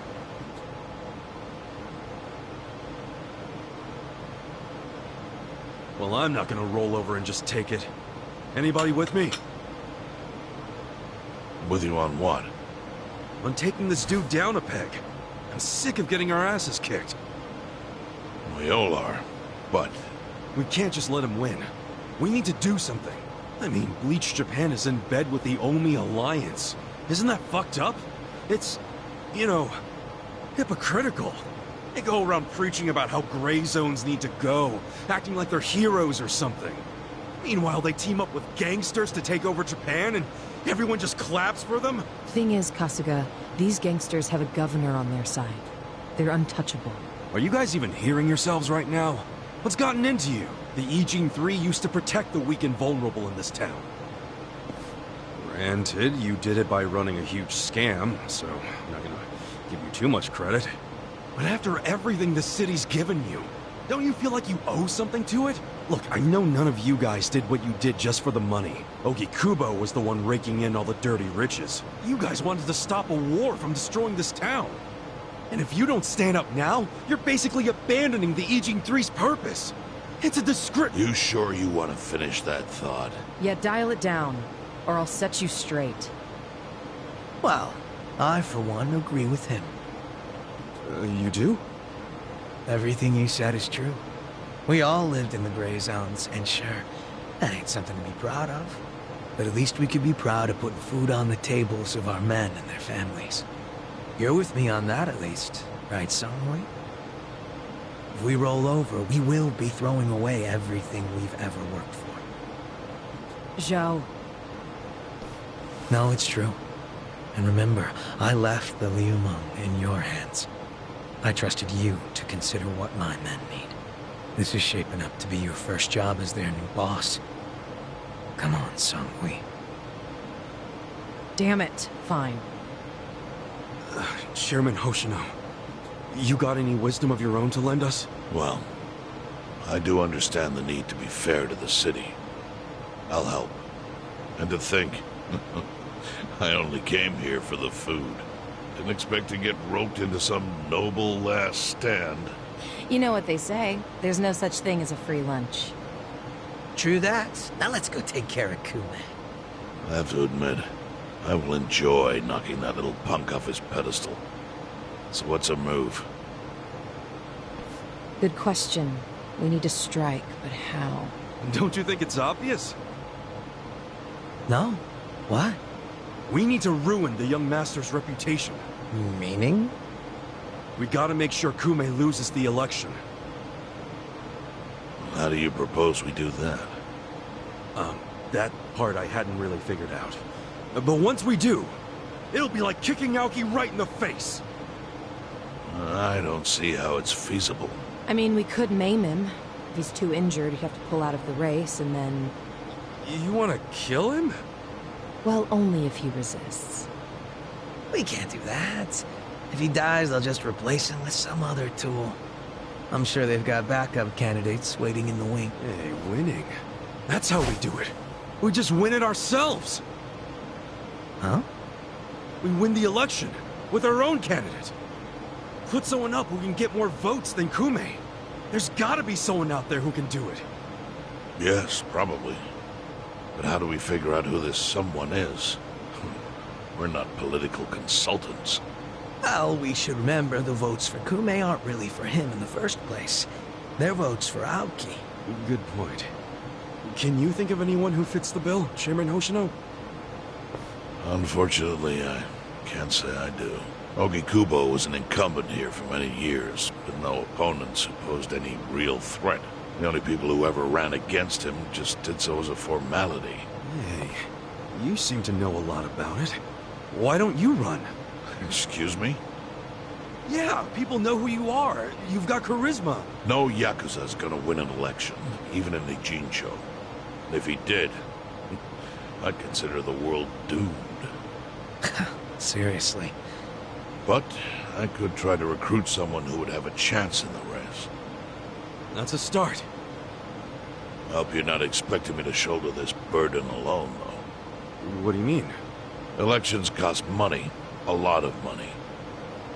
Well, I'm not gonna roll over and just take it. Anybody with me? With you on what? On taking this dude down a peg. I'm sick of getting our asses kicked. We all are, but... We can't just let him win. We need to do something. I mean, Bleach Japan is in bed with the Omi Alliance. Isn't that fucked up? It's, you know, hypocritical. They go around preaching about how gray zones need to go, acting like they're heroes or something. Meanwhile, they team up with gangsters to take over Japan, and everyone just claps for them? Thing is, Kasuga, these gangsters have a governor on their side. They're untouchable. Are you guys even hearing yourselves right now? What's gotten into you? The Ijin 3 used to protect the weak and vulnerable in this town. Granted, you did it by running a huge scam, so I'm not gonna give you too much credit. But after everything the city's given you, don't you feel like you owe something to it? Look, I know none of you guys did what you did just for the money. Ogikubo was the one raking in all the dirty riches. You guys wanted to stop a war from destroying this town. And if you don't stand up now, you're basically abandoning the Ijin 3's purpose. It's a disgrace. You sure you want to finish that thought? Yeah, dial it down, or I'll set you straight. Well, I, for one, agree with him. You do? Everything you said is true. We all lived in the gray zones, and sure, that ain't something to be proud of. But at least we could be proud of putting food on the tables of our men and their families. You're with me on that, at least, right, Songwei? If we roll over, we will be throwing away everything we've ever worked for. Zhao. No, it's true. And remember, I left the Liumeng in your hands. I trusted you to consider what my men need. This is shaping up to be your first job as their new boss. Come on, Songwei. Damn it. Fine. Chairman Hoshino, you got any wisdom of your own to lend us? Well, I do understand the need to be fair to the city. I'll help. And to think, I only came here for the food. Didn't expect to get roped into some noble last stand. You know what they say, there's no such thing as a free lunch. True that. Now let's go take care of Kume. I have to admit, I will enjoy knocking that little punk off his pedestal. So what's a move? Good question. We need to strike, but how? Don't you think it's obvious? No? What? We need to ruin the young master's reputation. How do you propose we do that? That part I hadn't really figured out. But once we do, it'll be like kicking Aoki right in the face. I don't see how it's feasible. I mean, we could maim him. If he's too injured, he'd have to pull out of the race, and then... You want to kill him? Well, only if he resists. We can't do that. If he dies, they'll just replace him with some other tool. I'm sure they've got backup candidates waiting in the wing. Hey, winning. That's how we do it. We just win it ourselves. Huh? We win the election with our own candidate. Put someone up who can get more votes than Kume. There's gotta be someone out there who can do it. Yes, probably. But how do we figure out who this someone is? We're not political consultants. Well, we should remember the votes for Kume aren't really for him in the first place. They're votes for Aoki. Good point. Can you think of anyone who fits the bill, Chairman Hoshino? Unfortunately, I can't say I do. Ogikubo was an incumbent here for many years, with no opponents who posed any real threat. The only people who ever ran against him just did so as a formality. Hey, you seem to know a lot about it. Why don't you run? Excuse me? Yeah, people know who you are. You've got charisma. No Yakuza's gonna win an election, even in the Jincho. And if he did, I'd consider the world doomed. Seriously. But I could try to recruit someone who would have a chance in the race. That's a start. I hope you're not expecting me to shoulder this burden alone, though. What do you mean? Elections cost money. A lot of money.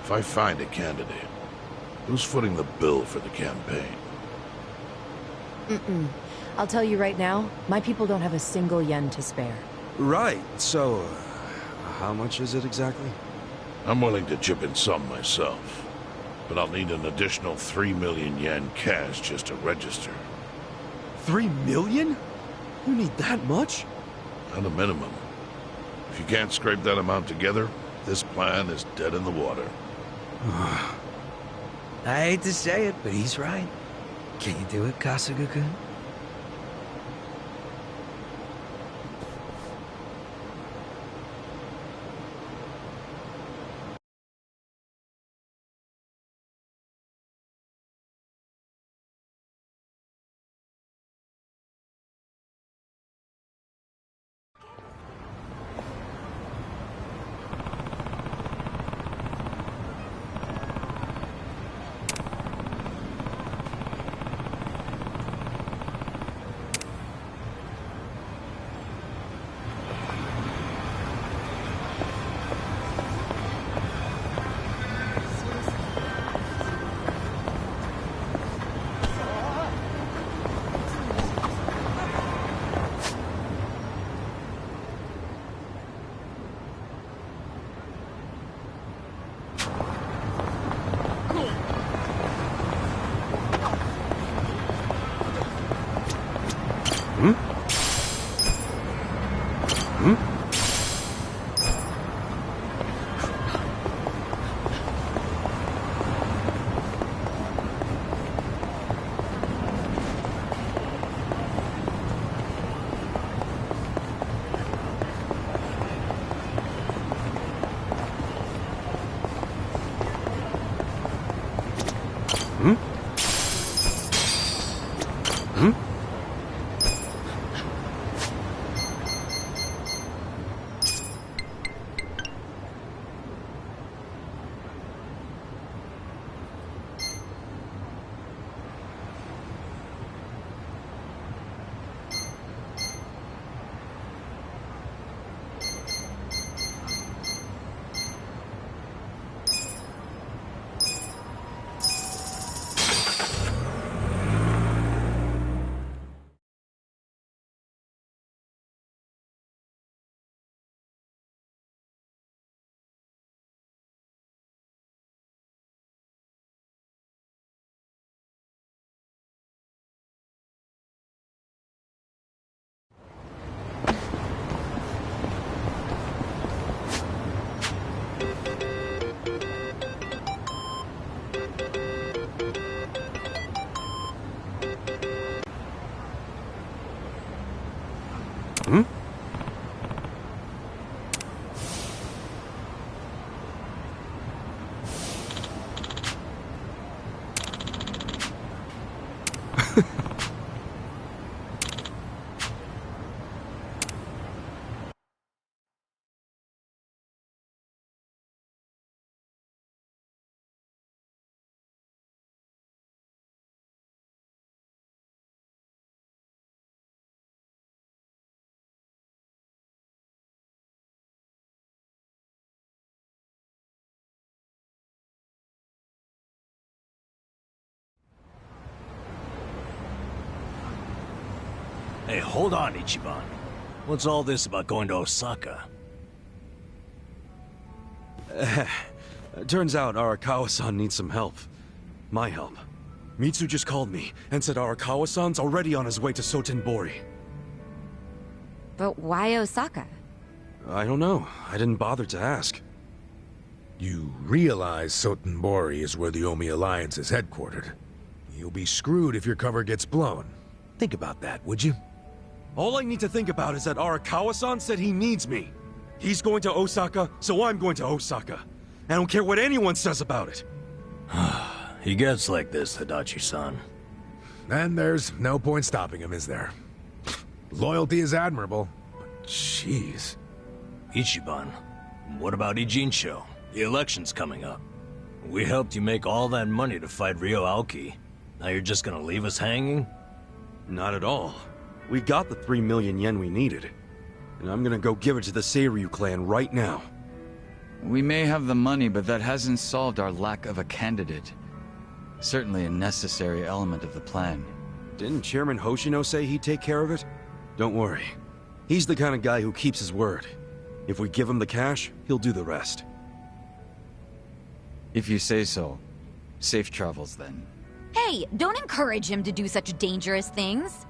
If I find a candidate, who's footing the bill for the campaign? I'll tell you right now, my people don't have a single yen to spare. Right, so... how much is it exactly? I'm willing to chip in some myself. But I'll need an additional 3 million yen cash just to register. 3 million? You need that much? At a minimum. If you can't scrape that amount together, this plan is dead in the water. I hate to say it, but he's right. Can you do it, Kasuga-kun? Hey, hold on, Ichiban. What's all this about going to Osaka? Turns out Arakawa-san needs some help. My help. Mitsu just called me and said Arakawa-san's already on his way to Sotenbori. But why Osaka? I don't know. I didn't bother to ask. You realize Sotenbori is where the Omi Alliance is headquartered. You'll be screwed if your cover gets blown. Think about that, would you? All I need to think about is that Arakawa-san said he needs me. He's going to Osaka, so I'm going to Osaka. I don't care what anyone says about it. He gets like this, Tadachi-san. And there's no point stopping him, is there? Loyalty is admirable, but jeez. Ichiban, what about Ijincho? The election's coming up. We helped you make all that money to fight Ryo Aoki. Now you're just gonna leave us hanging? Not at all. We got the 3 million yen we needed. And I'm gonna go give it to the Seiryu clan right now. We may have the money, but that hasn't solved our lack of a candidate. Certainly a necessary element of the plan. Didn't Chairman Hoshino say he'd take care of it? Don't worry. He's the kind of guy who keeps his word. If we give him the cash, he'll do the rest. If you say so. Safe travels, then. Hey, don't encourage him to do such dangerous things.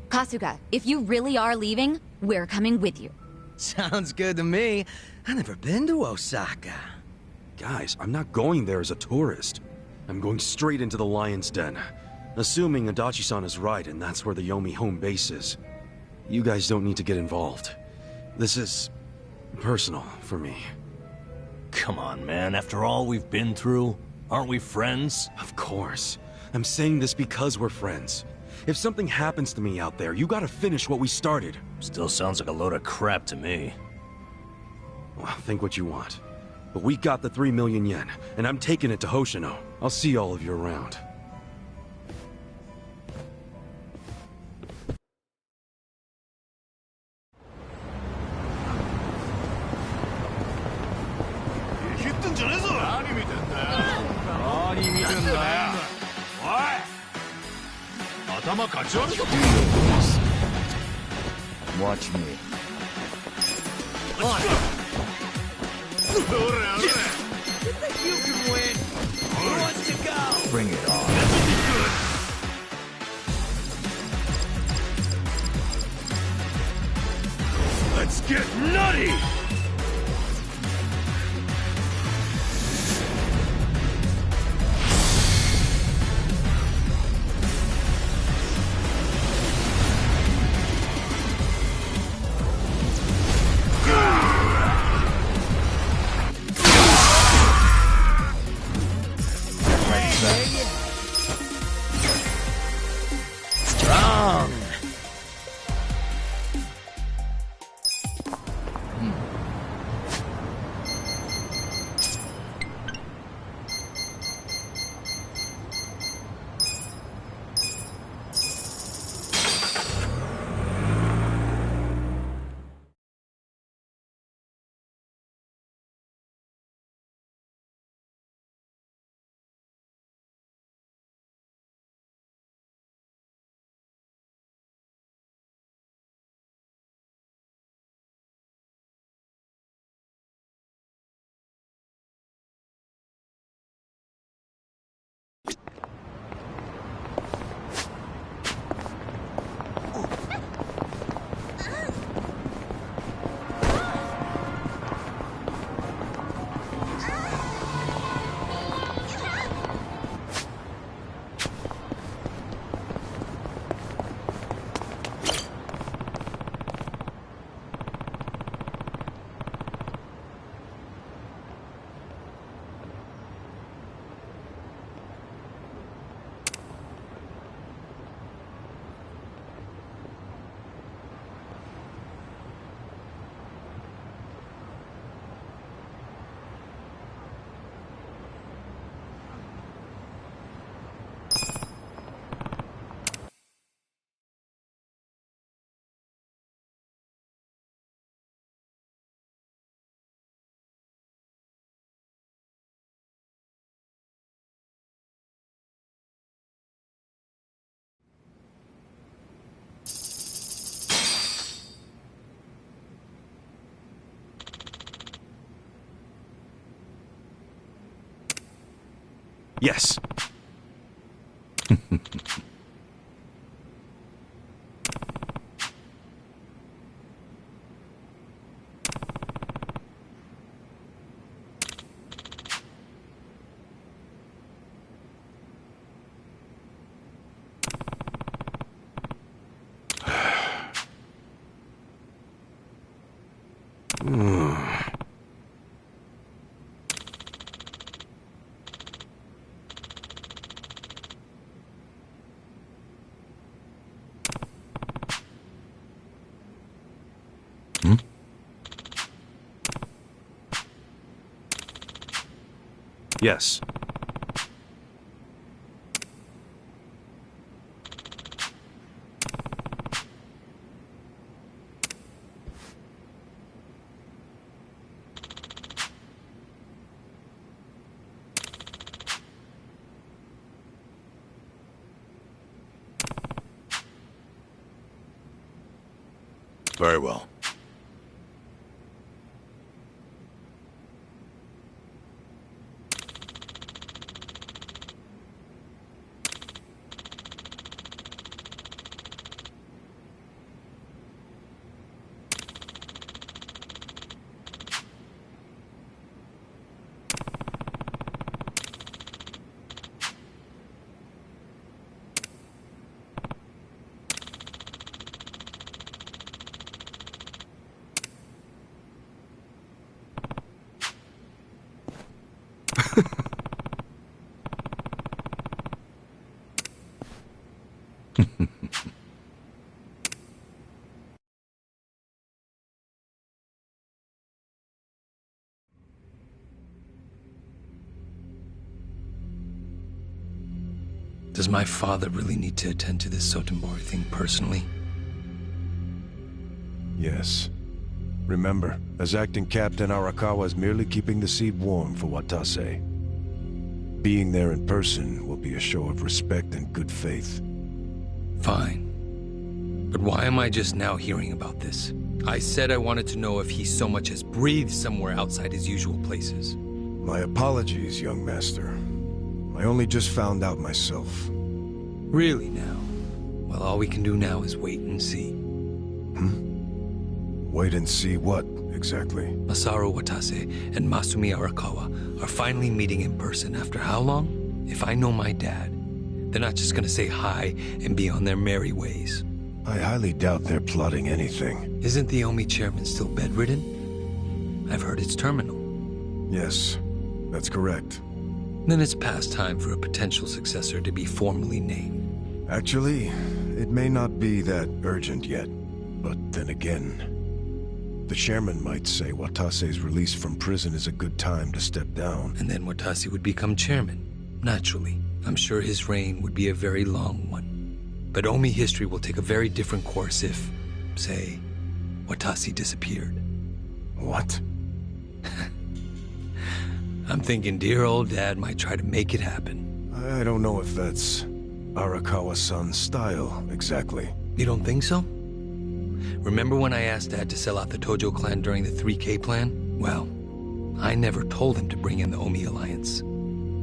Kasuga, if you really are leaving, we're coming with you. Sounds good to me. I've never been to Osaka. Guys, I'm not going there as a tourist. I'm going straight into the Lion's Den. Assuming Adachi-san is right and that's where the Yomi home base is. You guys don't need to get involved. This is personal for me. Come on, man. After all we've been through, aren't we friends? Of course. I'm saying this because we're friends. If something happens to me out there, you gotta finish what we started. Still sounds like a load of crap to me. Well, think what you want. But we got the 3 million yen, and I'm taking it to Hoshino. I'll see all of you around. Watch me. You think you can win? Who wants to go? Bring it on. Let's get nutty! Yes. Yes. Very well. Does my father really need to attend to this Sotenbori thing personally? Yes. Remember, as acting captain, Arakawa is merely keeping the seat warm for Watase. Being there in person will be a show of respect and good faith. Fine. But why am I just now hearing about this? I said I wanted to know if he so much as breathed somewhere outside his usual places. My apologies, young master. I only just found out myself. Really now? Well, all we can do now is wait and see. Wait and see what, exactly? Masaru Watase and Masumi Arakawa are finally meeting in person after how long? If I know my dad, they're not just gonna say hi and be on their merry ways. I highly doubt they're plotting anything. Isn't the OMI chairman still bedridden? I've heard it's terminal. Yes, that's correct. Then it's past time for a potential successor to be formally named. Actually, it may not be that urgent yet. But then again, the chairman might say Watase's release from prison is a good time to step down. And then Watase would become chairman. Naturally. I'm sure his reign would be a very long one. But Omi history will take a very different course if, say, Watase disappeared. What? I'm thinking dear old dad might try to make it happen. I don't know if that's Arakawa-san's style, exactly. You don't think so? Remember when I asked Dad to sell out the Tojo clan during the 3K plan? Well, I never told him to bring in the Omi Alliance.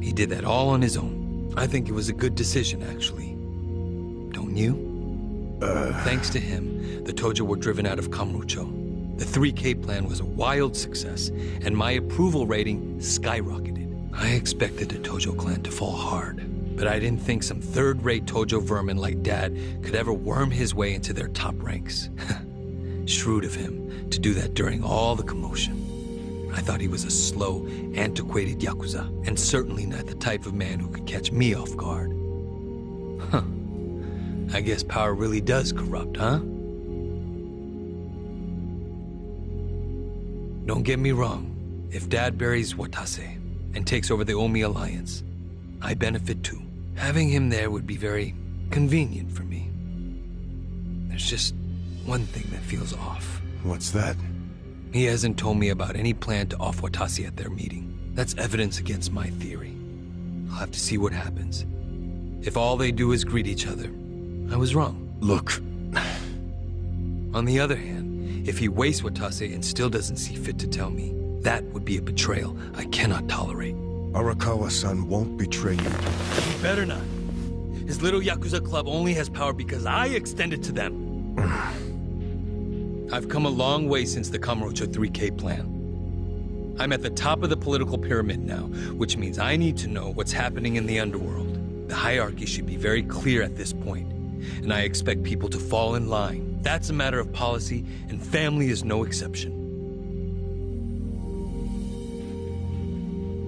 He did that all on his own. I think it was a good decision, actually. Don't you? Thanks to him, the Tojo were driven out of Kamurocho. The 3K plan was a wild success, and my approval rating skyrocketed. I expected the Tojo clan to fall hard, but I didn't think some third-rate Tojo vermin like Dad could ever worm his way into their top ranks. Shrewd of him to do that during all the commotion. I thought he was a slow, antiquated Yakuza, and certainly not the type of man who could catch me off guard. Huh. I guess power really does corrupt, huh? Don't get me wrong. If Dad buries Watase and takes over the Omi Alliance, I benefit too. Having him there would be very convenient for me. There's just one thing that feels off. What's that? He hasn't told me about any plan to off Watase at their meeting. That's evidence against my theory. I'll have to see what happens. If all they do is greet each other, I was wrong. Look. On the other hand, if he wastes Watase and still doesn't see fit to tell me, that would be a betrayal I cannot tolerate. Arakawa-san won't betray you. He better not. His little Yakuza club only has power because I extend it to them. I've come a long way since the Kamurocho 3K plan. I'm at the top of the political pyramid now, which means I need to know what's happening in the underworld. The hierarchy should be very clear at this point, and I expect people to fall in line. That's a matter of policy, and family is no exception.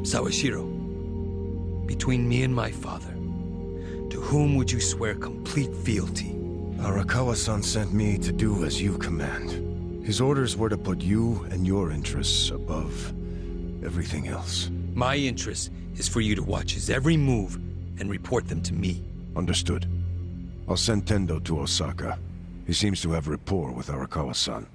Sawashiro, between me and my father, to whom would you swear complete fealty? Arakawa-san sent me to do as you command. His orders were to put you and your interests above everything else. My interest is for you to watch his every move and report them to me. Understood. I'll send Tendo to Osaka. He seems to have rapport with Arakawa-san.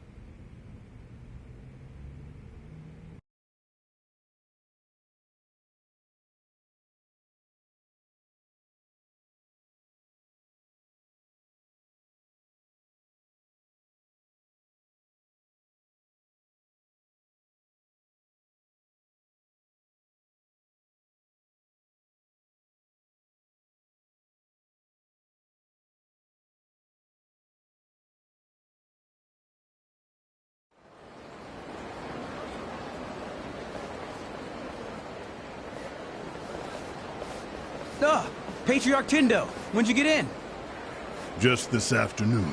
Patriarch Tendo, when'd you get in? Just this afternoon.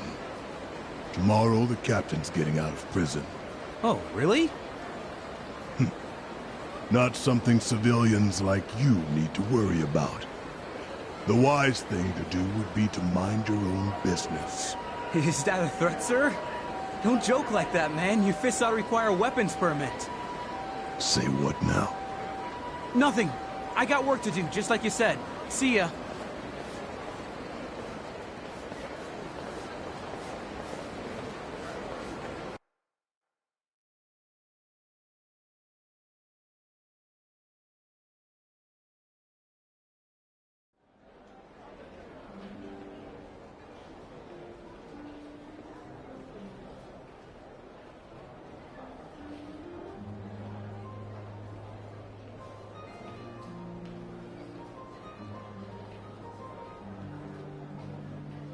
Tomorrow, the captain's getting out of prison. Oh, really? Not something civilians like you need to worry about. The wise thing to do would be to mind your own business. Is that a threat, sir? Don't joke like that, man. Your fists ought to require a weapons permit. Say what now? Nothing. I got work to do, just like you said. See ya.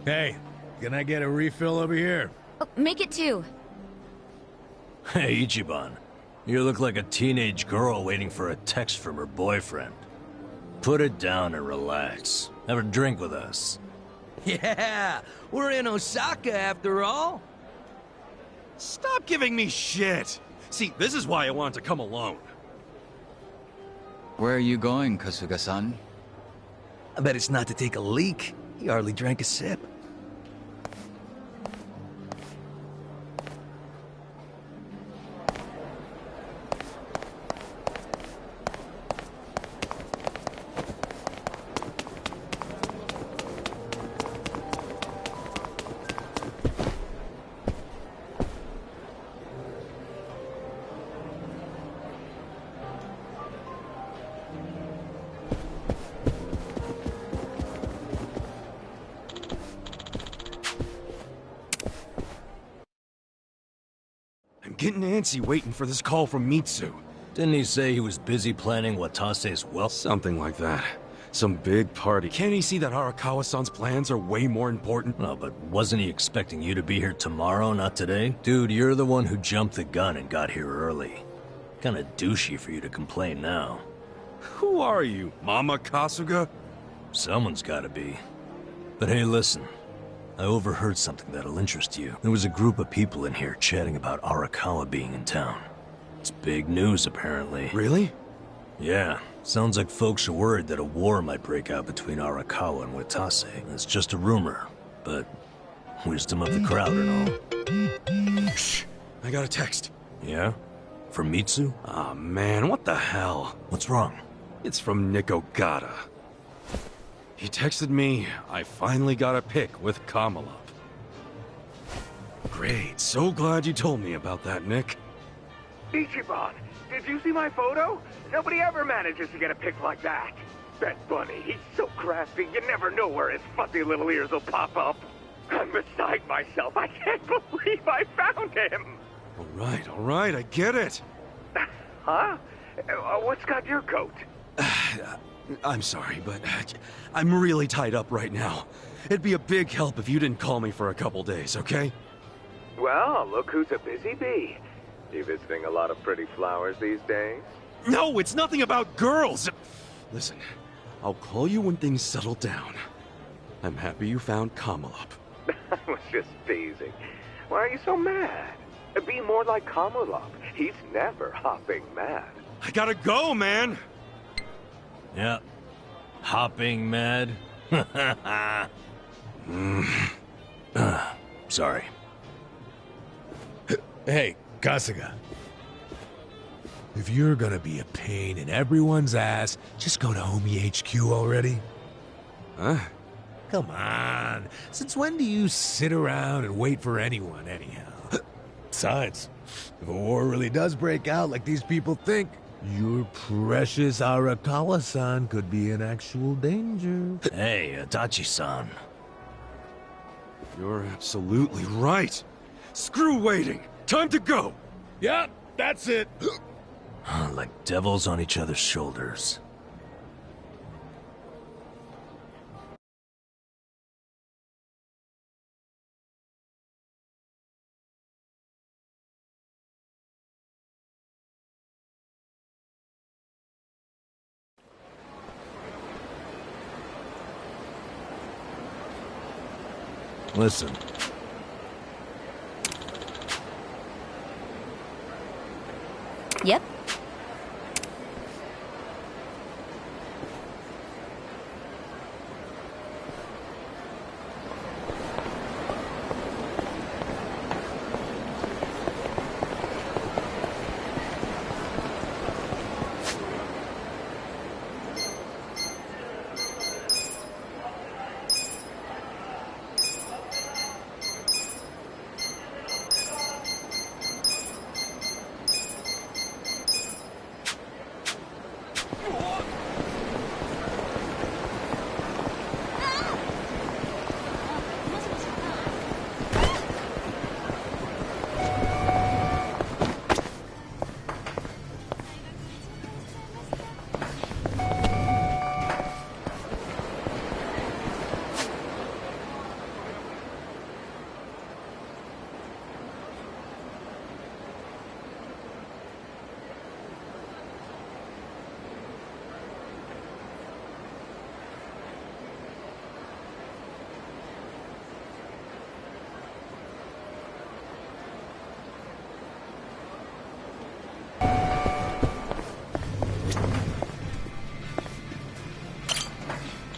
Hey, can I get a refill over here? Oh, make it two. Hey, Ichiban. You look like a teenage girl waiting for a text from her boyfriend. Put it down and relax. Have a drink with us. Yeah, we're in Osaka after all. Stop giving me shit! See, this is why I wanted to come alone. Where are you going, Kasuga-san? I bet it's not to take a leak. He hardly drank a sip. Getting antsy waiting for this call from Mitsu. Didn't he say he was busy planning Watase's wealth? Something like that. Some big party. Can't he see that Arakawa-san's plans are way more important? No, but wasn't he expecting you to be here tomorrow, not today? Dude, you're the one who jumped the gun and got here early. Kinda douchey for you to complain now. Who are you, Mama Kasuga? Someone's gotta be. But hey, listen. I overheard something that'll interest you. There was a group of people in here chatting about Arakawa being in town. It's big news, apparently. Really? Yeah. Sounds like folks are worried that a war might break out between Arakawa and Watase. It's just a rumor, but wisdom of the crowd and all. Shh! I got a text. Yeah? From Mitsu? Aw, man, what the hell? What's wrong? It's from Nick Ogata. He texted me, I finally got a pic with Kamala. Great, so glad you told me about that, Nick. Ichiban, did you see my photo? Nobody ever manages to get a pic like that. That bunny, he's so crafty, you never know where his fuzzy little ears will pop up. I'm beside myself, I can't believe I found him. All right, I get it. Huh? What's got your coat? I'm sorry, but I'm really tied up right now. It'd be a big help if you didn't call me for a couple days, okay? Well, look who's a busy bee. You visiting a lot of pretty flowers these days? No, it's nothing about girls! Listen, I'll call you when things settle down. I'm happy you found Kamala. I was just teasing. Why are you so mad? Be more like Kamala. He's never hopping mad. I gotta go, man! Yeah. Hopping mad? Sorry. Hey, Kasuga. If you're gonna be a pain in everyone's ass, just go to Homie HQ already. Huh? Come on. Since when do you sit around and wait for anyone, anyhow? Besides, if a war really does break out like these people think, your precious Arakawa-san could be in actual danger. Hey, Itachi-san. You're absolutely right. Screw waiting. Time to go. Yep, that's it. Like devils on each other's shoulders. Listen. Yep.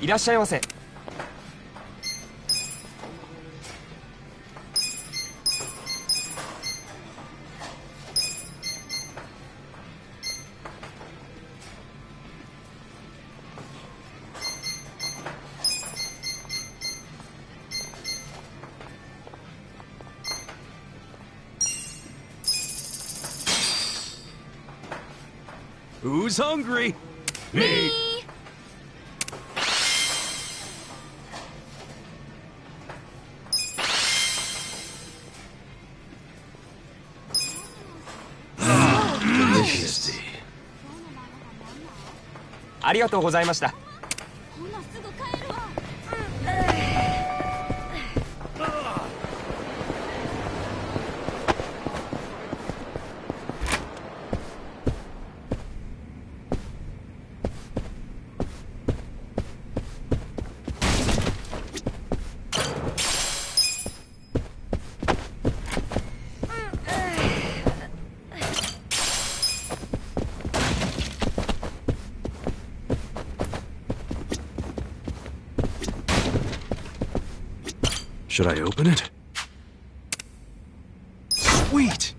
いらっしゃいませ。Who's hungry? Me! Delicious. ありがとうございました。Should I open it? Sweet!